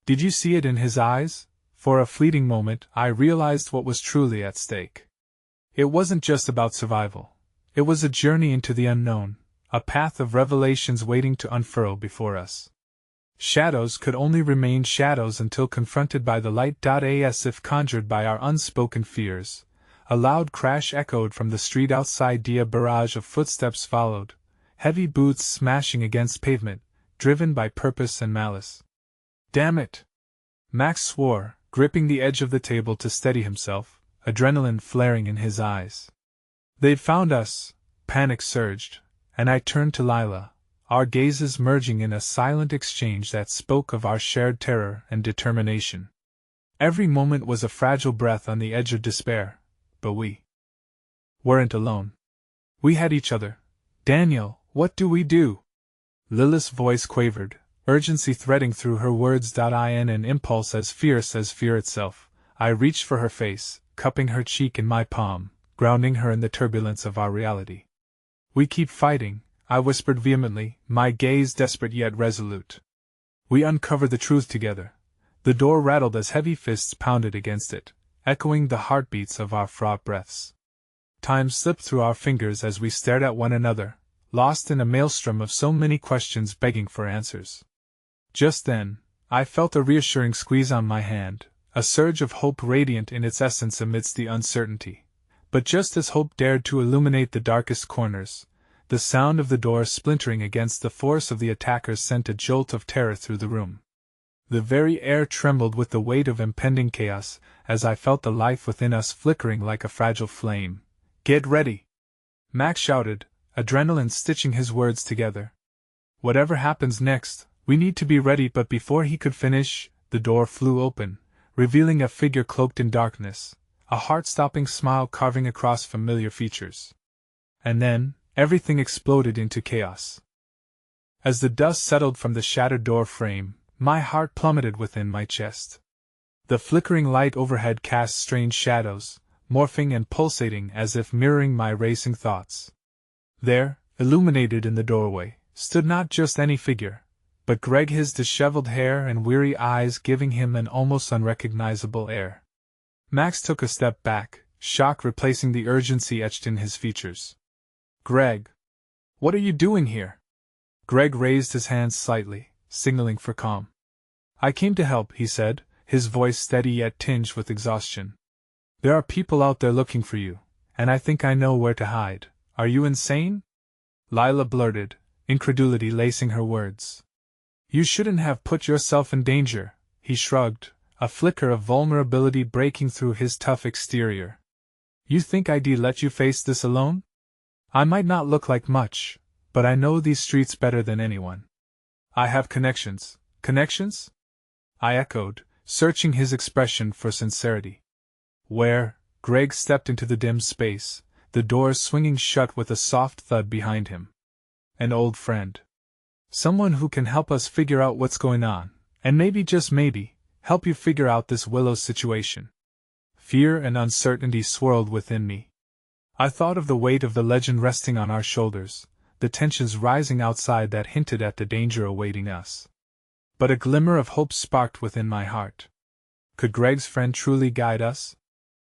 S1: Did you see it in his eyes? For a fleeting moment, I realized what was truly at stake. It wasn't just about survival. It was a journey into the unknown, a path of revelations waiting to unfurl before us. Shadows could only remain shadows until confronted by the light. As if conjured by our unspoken fears, a loud crash echoed from the street outside. A barrage of footsteps followed, heavy boots smashing against pavement, driven by purpose and malice. Damn it! Max swore, gripping the edge of the table to steady himself, adrenaline flaring in his eyes. They'd found us, panic surged, and I turned to Lila, our gazes merging in a silent exchange that spoke of our shared terror and determination. Every moment was a fragile breath on the edge of despair, but we weren't alone. We had each other. Daniel, what do we do? Lila's voice quavered, urgency threading through her words. In an impulse as fierce as fear itself, I reached for her face, cupping her cheek in my palm, grounding her in the turbulence of our reality. We keep fighting, I whispered vehemently, my gaze desperate yet resolute. We uncover the truth together. The door rattled as heavy fists pounded against it, echoing the heartbeats of our fraught breaths. Time slipped through our fingers as we stared at one another, lost in a maelstrom of so many questions begging for answers. Just then, I felt a reassuring squeeze on my hand, a surge of hope radiant in its essence amidst the uncertainty. But just as hope dared to illuminate the darkest corners, the sound of the door splintering against the force of the attackers sent a jolt of terror through the room. The very air trembled with the weight of impending chaos, as I felt the life within us flickering like a fragile flame. Get ready! Max shouted, adrenaline stitching his words together. Whatever happens next, we need to be ready. But before he could finish, the door flew open, revealing a figure cloaked in darkness, a heart-stopping smile carving across familiar features. And then, everything exploded into chaos. As the dust settled from the shattered door frame, my heart plummeted within my chest. The flickering light overhead cast strange shadows, morphing and pulsating as if mirroring my racing thoughts. There, illuminated in the doorway, stood not just any figure, but Greg, his disheveled hair and weary eyes giving him an almost unrecognizable air. Max took a step back, shock replacing the urgency etched in his features. Greg! What are you doing here? Greg raised his hands slightly, signaling for calm. I came to help, he said, his voice steady yet tinged with exhaustion. There are people out there looking for you, and I think I know where to hide. Are you insane? Lila blurted, incredulity lacing her words. You shouldn't have put yourself in danger, he shrugged, a flicker of vulnerability breaking through his tough exterior. You think I'd let you face this alone? I might not look like much, but I know these streets better than anyone. I have connections. Connections? I echoed, searching his expression for sincerity. Where? Greg stepped into the dim space, the doors swinging shut with a soft thud behind him. An old friend. Someone who can help us figure out what's going on, and maybe, just maybe, help you figure out this Willow situation. Fear and uncertainty swirled within me. I thought of the weight of the legend resting on our shoulders, the tensions rising outside that hinted at the danger awaiting us. But a glimmer of hope sparked within my heart. Could Greg's friend truly guide us?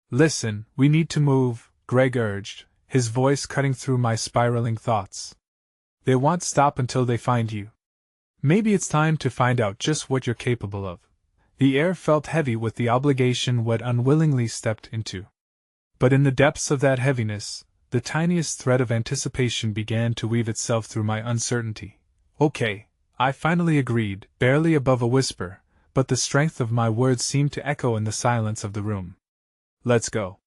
S1: Listen, we need to move, Greg urged, his voice cutting through my spiraling thoughts. They won't stop until they find you. Maybe it's time to find out just what you're capable of. The air felt heavy with the obligation we'd unwillingly stepped into. But in the depths of that heaviness, the tiniest thread of anticipation began to weave itself through my uncertainty. Okay, I finally agreed, barely above a whisper, but the strength of my words seemed to echo in the silence of the room. Let's go.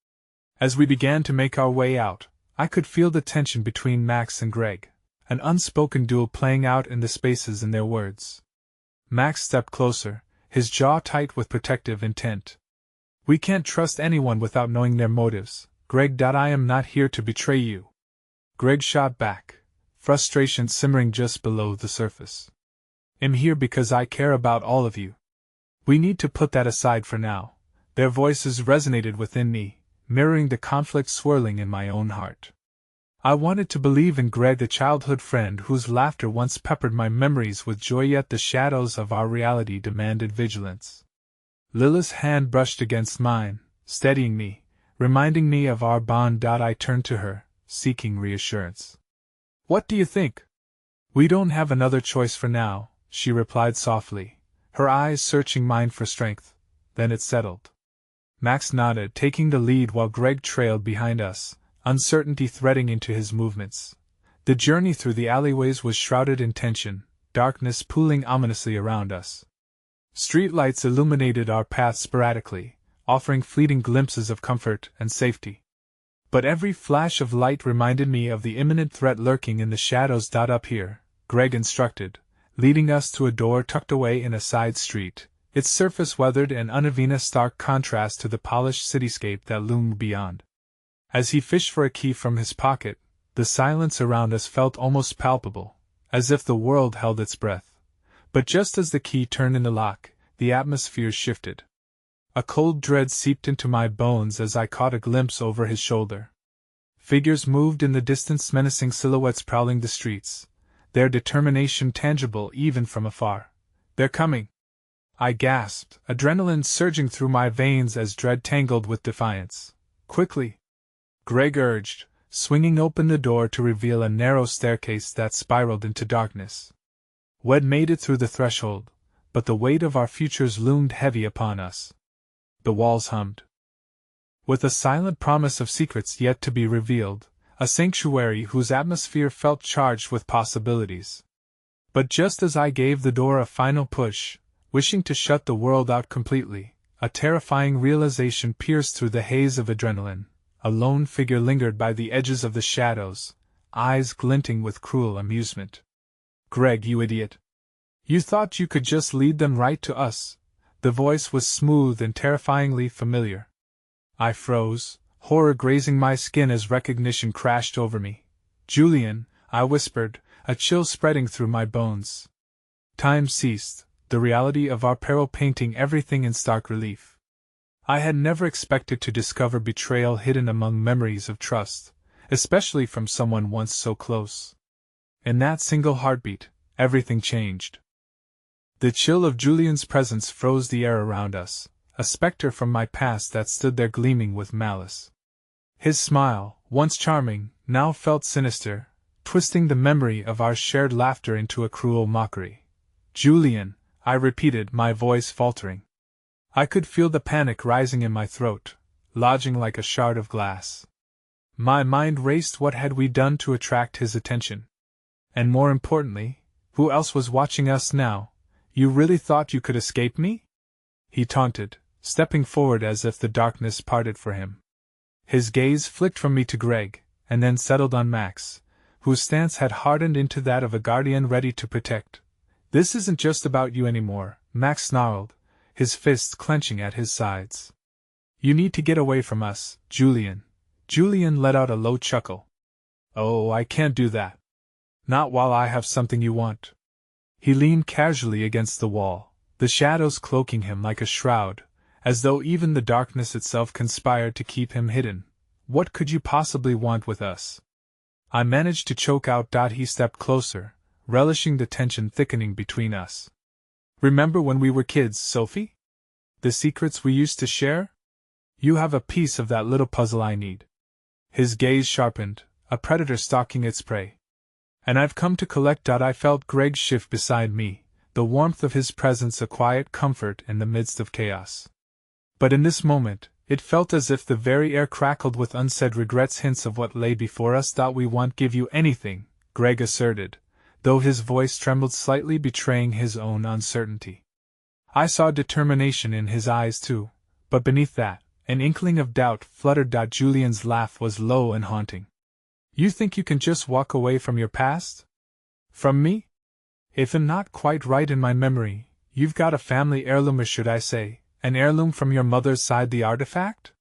S1: As we began to make our way out, I could feel the tension between Max and Greg, an unspoken duel playing out in the spaces in their words. Max stepped closer, his jaw tight with protective intent. We can't trust anyone without knowing their motives, Greg. I am not here to betray you. Greg shot back, frustration simmering just below the surface. I'm here because I care about all of you. We need to put that aside for now. Their voices resonated within me, mirroring the conflict swirling in my own heart. I wanted to believe in Greg, the childhood friend whose laughter once peppered my memories with joy, yet the shadows of our reality demanded vigilance. Lila's hand brushed against mine, steadying me, reminding me of our bond. I turned to her, seeking reassurance. What do you think? We don't have another choice for now, she replied softly, her eyes searching mine for strength. Then it settled. Max nodded, taking the lead while Greg trailed behind us, uncertainty threading into his movements. The journey through the alleyways was shrouded in tension, darkness pooling ominously around us. Streetlights illuminated our path sporadically, offering fleeting glimpses of comfort and safety. But every flash of light reminded me of the imminent threat lurking in the shadows. Up here, Greg instructed, leading us to a door tucked away in a side street, its surface weathered and uneven, a stark contrast to the polished cityscape that loomed beyond. As he fished for a key from his pocket, the silence around us felt almost palpable, as if the world held its breath. But just as the key turned in the lock, the atmosphere shifted. A cold dread seeped into my bones as I caught a glimpse over his shoulder. Figures moved in the distance, menacing silhouettes prowling the streets, their determination tangible even from afar. They're coming! I gasped, adrenaline surging through my veins as dread tangled with defiance. Quickly! Greg urged, swinging open the door to reveal a narrow staircase that spiraled into darkness. We'd made it through the threshold, but the weight of our futures loomed heavy upon us. The walls hummed with a silent promise of secrets yet to be revealed, a sanctuary whose atmosphere felt charged with possibilities. But just as I gave the door a final push, wishing to shut the world out completely, a terrifying realization pierced through the haze of adrenaline. A lone figure lingered by the edges of the shadows, eyes glinting with cruel amusement. Greg, you idiot! You thought you could just lead them right to us? The voice was smooth and terrifyingly familiar. I froze, horror grazing my skin as recognition crashed over me. Julian, I whispered, a chill spreading through my bones. Time ceased, the reality of our peril painting everything in stark relief. I had never expected to discover betrayal hidden among memories of trust, especially from someone once so close. In that single heartbeat, everything changed. The chill of Julian's presence froze the air around us, a specter from my past that stood there gleaming with malice. His smile, once charming, now felt sinister, twisting the memory of our shared laughter into a cruel mockery. Julian, I repeated, my voice faltering. I could feel the panic rising in my throat, lodging like a shard of glass. My mind raced. What had we done to attract his attention? And more importantly, who else was watching us now? You really thought you could escape me? He taunted, stepping forward as if the darkness parted for him. His gaze flicked from me to Greg, and then settled on Max, whose stance had hardened into that of a guardian ready to protect. This isn't just about you anymore, Max snarled, his fists clenching at his sides. You need to get away from us, Julian. Julian let out a low chuckle. Oh, I can't do that. Not while I have something you want. He leaned casually against the wall, the shadows cloaking him like a shroud, as though even the darkness itself conspired to keep him hidden. What could you possibly want with us? I managed to choke out. He stepped closer, relishing the tension thickening between us. Remember when we were kids, Sophie? The secrets we used to share? You have a piece of that little puzzle I need. His gaze sharpened, a predator stalking its prey. And I've come to collect. I felt Greg shift beside me, the warmth of his presence a quiet comfort in the midst of chaos. But in this moment, it felt as if the very air crackled with unsaid regrets, hints of what lay before us. We won't give you anything, Greg asserted, though his voice trembled slightly, betraying his own uncertainty. I saw determination in his eyes too, but beneath that, an inkling of doubt fluttered. Julian's laugh was low and haunting. You think you can just walk away from your past? From me? If I'm not quite right in my memory, you've got a family heirloom, or should I say, an heirloom from your mother's side, the artifact?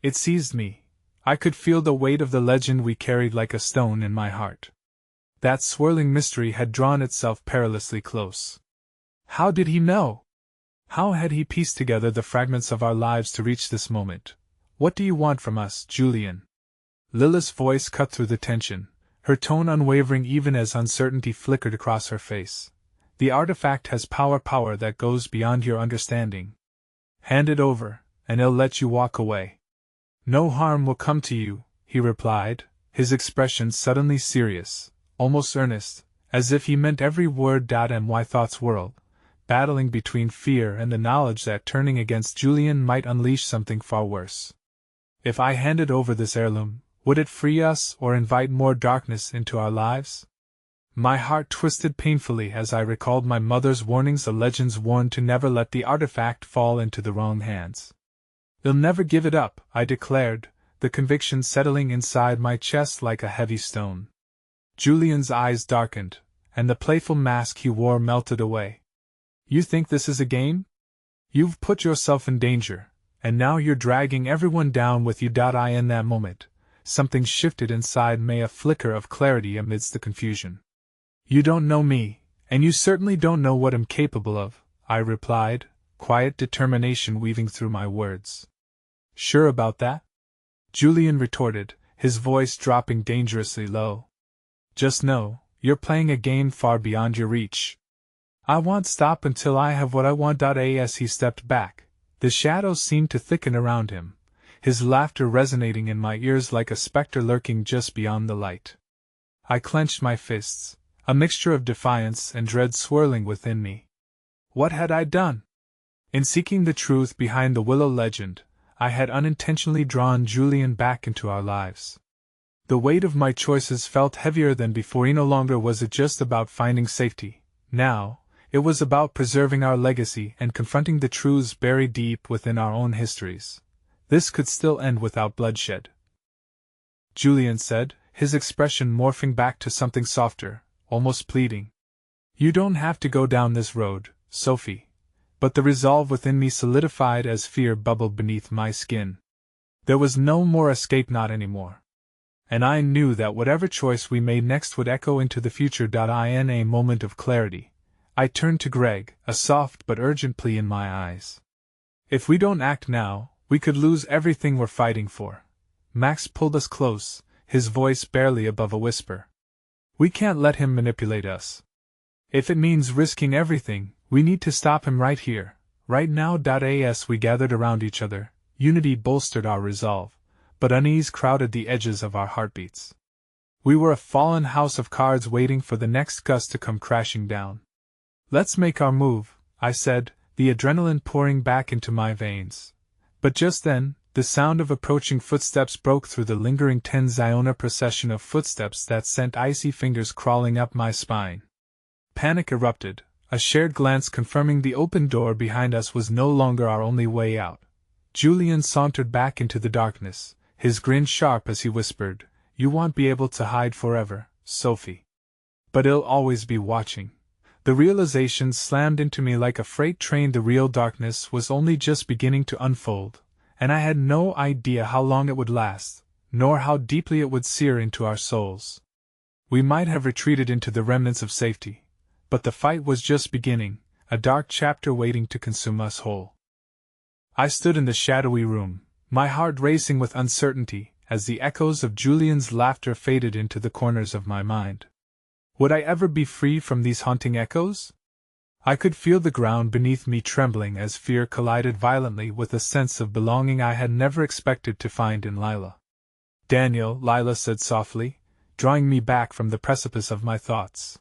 S1: It seized me, I could feel the weight of the legend we carried like a stone in my heart. That swirling mystery had drawn itself perilously close. How did he know? How had he pieced together the fragments of our lives to reach this moment? What do you want from us, Julian? Lila's voice cut through the tension, her tone unwavering even as uncertainty flickered across her face. The artifact has power that goes beyond your understanding. Hand it over, and I'll let you walk away. No harm will come to you, he replied, his expression suddenly serious, almost earnest, as if he meant every word. And my thoughts whirled, battling between fear and the knowledge that turning against Julian might unleash something far worse. If I handed over this heirloom, would it free us or invite more darkness into our lives? My heart twisted painfully as I recalled my mother's warnings, the legends warned to never let the artifact fall into the wrong hands. They'll never give it up, I declared, the conviction settling inside my chest like a heavy stone. Julian's eyes darkened, and the playful mask he wore melted away. You think this is a game? You've put yourself in danger, and now you're dragging everyone down with you. In that moment, something shifted inside me, a flicker of clarity amidst the confusion. You don't know me, and you certainly don't know what I'm capable of, I replied, quiet determination weaving through my words. Sure about that? Julian retorted, his voice dropping dangerously low. Just know, you're playing a game far beyond your reach. I won't stop until I have what I want. As he stepped back, the shadows seemed to thicken around him, his laughter resonating in my ears like a specter lurking just beyond the light. I clenched my fists, a mixture of defiance and dread swirling within me. What had I done? In seeking the truth behind the Willow legend, I had unintentionally drawn Julian back into our lives. The weight of my choices felt heavier than before. No longer was it just about finding safety. Now, it was about preserving our legacy and confronting the truths buried deep within our own histories. This could still end without bloodshed. Julian said, his expression morphing back to something softer, almost pleading. You don't have to go down this road, Sophie. But the resolve within me solidified as fear bubbled beneath my skin. There was no more escape, not anymore. And I knew that whatever choice we made next would echo into the future. In a moment of clarity, I turned to Greg, a soft but urgent plea in my eyes. If we don't act now, we could lose everything we're fighting for. Max pulled us close, his voice barely above a whisper. We can't let him manipulate us. If it means risking everything, we need to stop him right here, right now. As we gathered around each other, unity bolstered our resolve, but unease crowded the edges of our heartbeats. We were a fallen house of cards waiting for the next gust to come crashing down. Let's make our move, I said, the adrenaline pouring back into my veins. But just then, the sound of approaching footsteps broke through the lingering Ziona procession of footsteps that sent icy fingers crawling up my spine. Panic erupted, a shared glance confirming the open door behind us was no longer our only way out. Julian sauntered back into the darkness, his grin sharp as he whispered, You won't be able to hide forever, Sophie. But I'll always be watching. The realization slammed into me like a freight train. The real darkness was only just beginning to unfold, and I had no idea how long it would last, nor how deeply it would sear into our souls. We might have retreated into the remnants of safety, but the fight was just beginning, a dark chapter waiting to consume us whole. I stood in the shadowy room, my heart racing with uncertainty, as the echoes of Julian's laughter faded into the corners of my mind. Would I ever be free from these haunting echoes? I could feel the ground beneath me trembling as fear collided violently with a sense of belonging I had never expected to find in Lila. Daniel, Lila said softly, drawing me back from the precipice of my thoughts.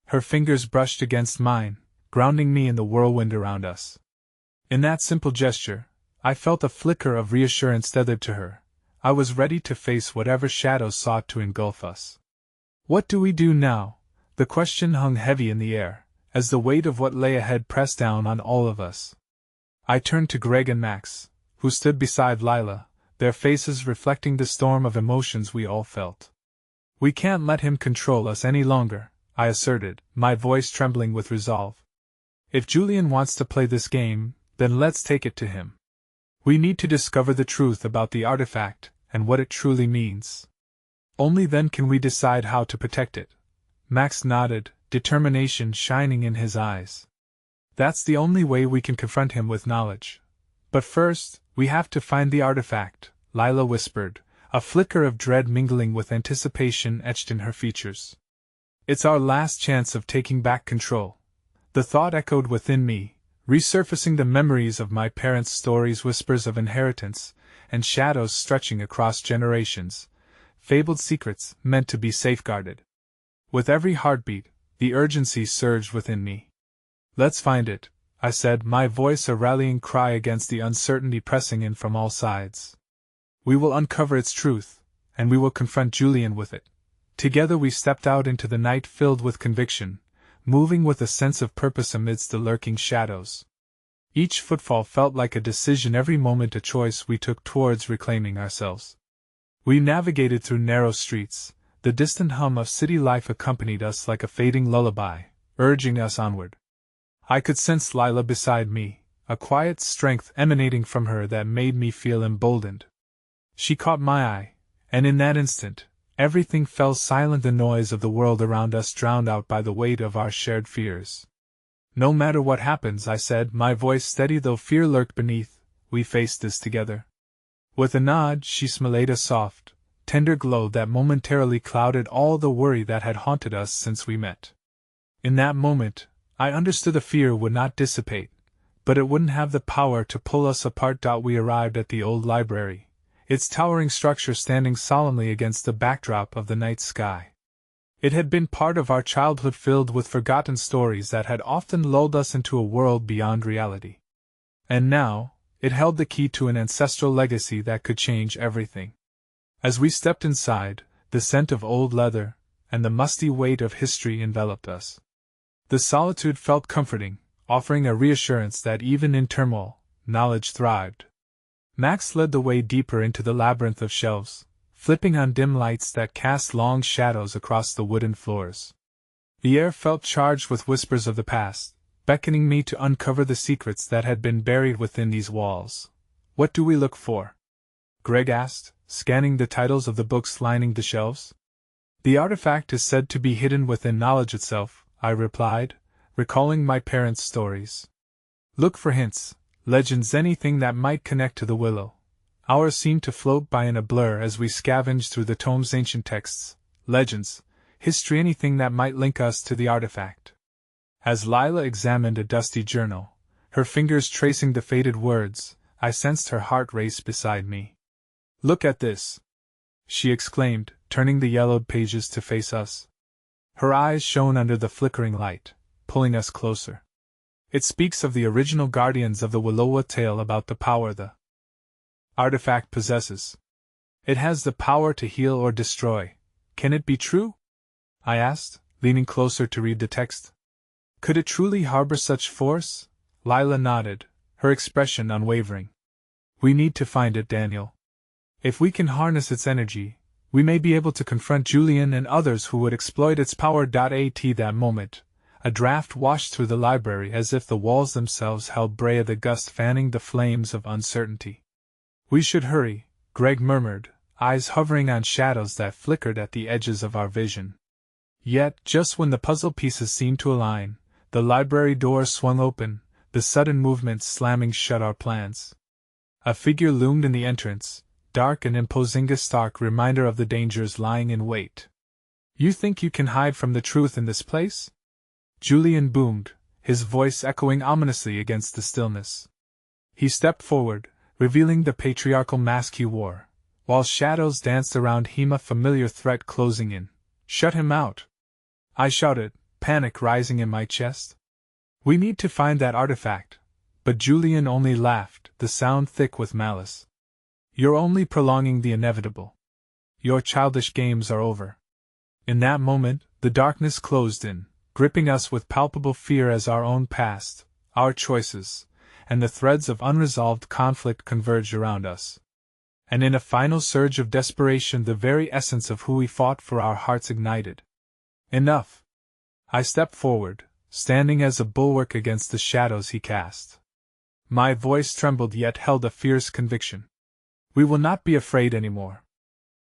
S1: Her fingers brushed against mine, grounding me in the whirlwind around us. In that simple gesture, I felt a flicker of reassurance tethered to her. I was ready to face whatever shadows sought to engulf us. What do we do now? The question hung heavy in the air, as the weight of what lay ahead pressed down on all of us. I turned to Greg and Max, who stood beside Lila, their faces reflecting the storm of emotions we all felt. We can't let him control us any longer, I asserted, my voice trembling with resolve. If Julian wants to play this game, then let's take it to him. We need to discover the truth about the artifact, and what it truly means. Only then can we decide how to protect it. Max nodded, determination shining in his eyes. That's the only way we can confront him with knowledge. But first, we have to find the artifact, Lila whispered, a flicker of dread mingling with anticipation etched in her features. It's our last chance of taking back control. The thought echoed within me, resurfacing the memories of my parents' stories, whispers of inheritance, and shadows stretching across generations, fabled secrets meant to be safeguarded. With every heartbeat, the urgency surged within me. Let's find it, I said, my voice a rallying cry against the uncertainty pressing in from all sides. We will uncover its truth, and we will confront Julian with it. Together we stepped out into the night filled with conviction, moving with a sense of purpose amidst the lurking shadows. Each footfall felt like a decision, every moment a choice we took towards reclaiming ourselves. We navigated through narrow streets. The distant hum of city life accompanied us like a fading lullaby, urging us onward. I could sense Lila beside me, a quiet strength emanating from her that made me feel emboldened. She caught my eye, and in that instant, everything fell silent, the noise of the world around us drowned out by the weight of our shared fears. No matter what happens, I said, my voice steady though fear lurked beneath, we face this together. With a nod, she smiled a soft, tender glow that momentarily clouded all the worry that had haunted us since we met. In that moment, I understood the fear would not dissipate, but it wouldn't have the power to pull us apart. We arrived at the old library, its towering structure standing solemnly against the backdrop of the night sky. It had been part of our childhood, filled with forgotten stories that had often lulled us into a world beyond reality. And now, it held the key to an ancestral legacy that could change everything. As we stepped inside, the scent of old leather and the musty weight of history enveloped us. The solitude felt comforting, offering a reassurance that even in turmoil, knowledge thrived. Max led the way deeper into the labyrinth of shelves, flipping on dim lights that cast long shadows across the wooden floors. The air felt charged with whispers of the past, beckoning me to uncover the secrets that had been buried within these walls. What do we look for? Greg asked, scanning the titles of the books lining the shelves. The artifact is said to be hidden within knowledge itself, I replied, recalling my parents' stories. Look for hints, legends, anything that might connect to the willow. Hours seemed to float by in a blur as we scavenged through the tome's ancient texts, legends, history, anything that might link us to the artifact. As Lila examined a dusty journal, her fingers tracing the faded words, I sensed her heart race beside me. Look at this! She exclaimed, turning the yellowed pages to face us. Her eyes shone under the flickering light, pulling us closer. It speaks of the original guardians of the Willowa, tale about the power the artifact possesses. It has the power to heal or destroy. Can it be true? I asked, leaning closer to read the text. Could it truly harbor such force? Lila nodded, her expression unwavering. We need to find it, Daniel. If we can harness its energy, we may be able to confront Julian and others who would exploit its power. At that moment, a draft washed through the library as if the walls themselves held Brea, the gust fanning the flames of uncertainty. We should hurry, Greg murmured, eyes hovering on shadows that flickered at the edges of our vision. Yet, just when the puzzle pieces seemed to align, the library door swung open, the sudden movement slamming shut our plans. A figure loomed in the entrance, dark and imposing, a stark reminder of the dangers lying in wait. You think you can hide from the truth in this place? Julian boomed, his voice echoing ominously against the stillness. He stepped forward, revealing the patriarchal mask he wore, while shadows danced around him, a familiar threat closing in. Shut him out! I shouted, panic rising in my chest. We need to find that artifact. But Julian only laughed, the sound thick with malice. You're only prolonging the inevitable. Your childish games are over. In that moment, the darkness closed in, gripping us with palpable fear as our own past, our choices, and the threads of unresolved conflict converged around us. And in a final surge of desperation, the very essence of who we fought for, our hearts ignited. Enough! I stepped forward, standing as a bulwark against the shadows he cast. My voice trembled yet held a fierce conviction. We will not be afraid anymore.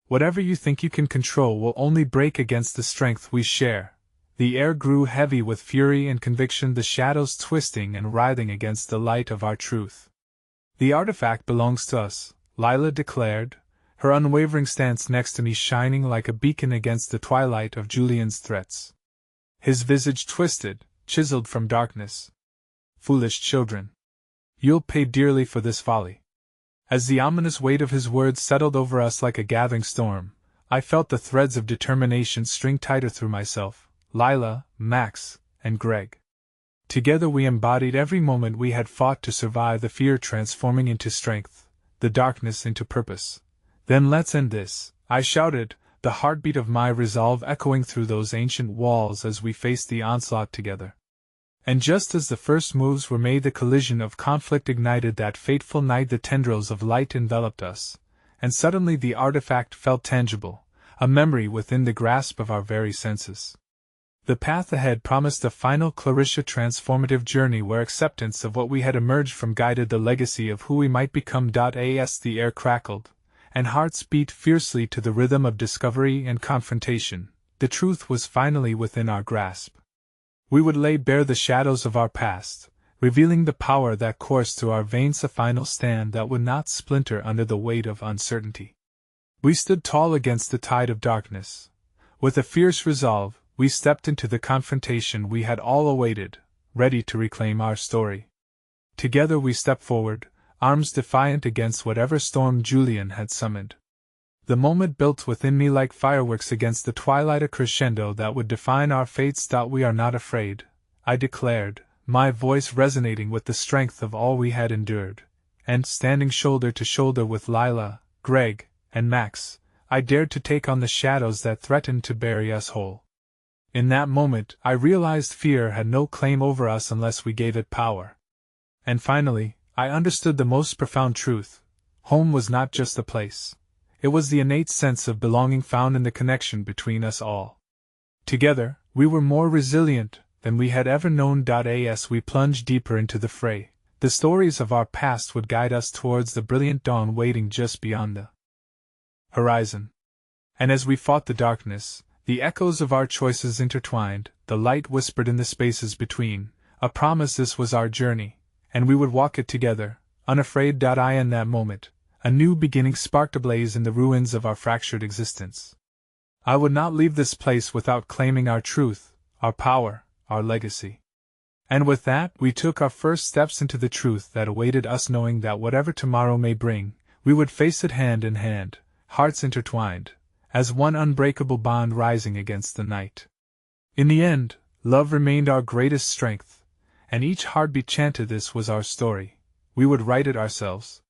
S1: Whatever you think you can control will only break against the strength we share. The air grew heavy with fury and conviction, the shadows twisting and writhing against the light of our truth. The artifact belongs to us, Lila declared, her unwavering stance next to me shining like a beacon against the twilight of Julian's threats. His visage twisted, chiseled from darkness. Foolish children. You'll pay dearly for this folly. As the ominous weight of his words settled over us like a gathering storm, I felt the threads of determination string tighter through myself, Lila, Max, and Greg. Together we embodied every moment we had fought to survive, the fear transforming into strength, the darkness into purpose. Then let's end this, I shouted, the heartbeat of my resolve echoing through those ancient walls as we faced the onslaught together. And just as the first moves were made, the collision of conflict ignited. That fateful night the tendrils of light enveloped us, and suddenly the artifact felt tangible, a memory within the grasp of our very senses. The path ahead promised a final Clarissa transformative journey where acceptance of what we had emerged from guided the legacy of who we might become. As the air crackled, and hearts beat fiercely to the rhythm of discovery and confrontation, the truth was finally within our grasp. We would lay bare the shadows of our past, revealing the power that coursed through our veins, a final stand that would not splinter under the weight of uncertainty. We stood tall against the tide of darkness. With a fierce resolve, we stepped into the confrontation we had all awaited, ready to reclaim our story. Together we stepped forward, arms defiant against whatever storm Julian had summoned. The moment built within me like fireworks against the twilight, a crescendo that would define our fates. We are not afraid, I declared, my voice resonating with the strength of all we had endured, and, standing shoulder to shoulder with Lila, Greg, and Max, I dared to take on the shadows that threatened to bury us whole. In that moment, I realized fear had no claim over us unless we gave it power. And finally, I understood the most profound truth: home was not just a place. It was the innate sense of belonging found in the connection between us all. Together, we were more resilient than we had ever known. As we plunged deeper into the fray, the stories of our past would guide us towards the brilliant dawn waiting just beyond the horizon. And as we fought the darkness, the echoes of our choices intertwined, the light whispered in the spaces between, a promise this was our journey, and we would walk it together, unafraid. In that moment, a new beginning sparked ablaze in the ruins of our fractured existence. I would not leave this place without claiming our truth, our power, our legacy. And with that, we took our first steps into the truth that awaited us, knowing that whatever tomorrow may bring, we would face it hand in hand, hearts intertwined, as one unbreakable bond rising against the night. In the end, love remained our greatest strength, and each heartbeat chanted this was our story. We would write it ourselves,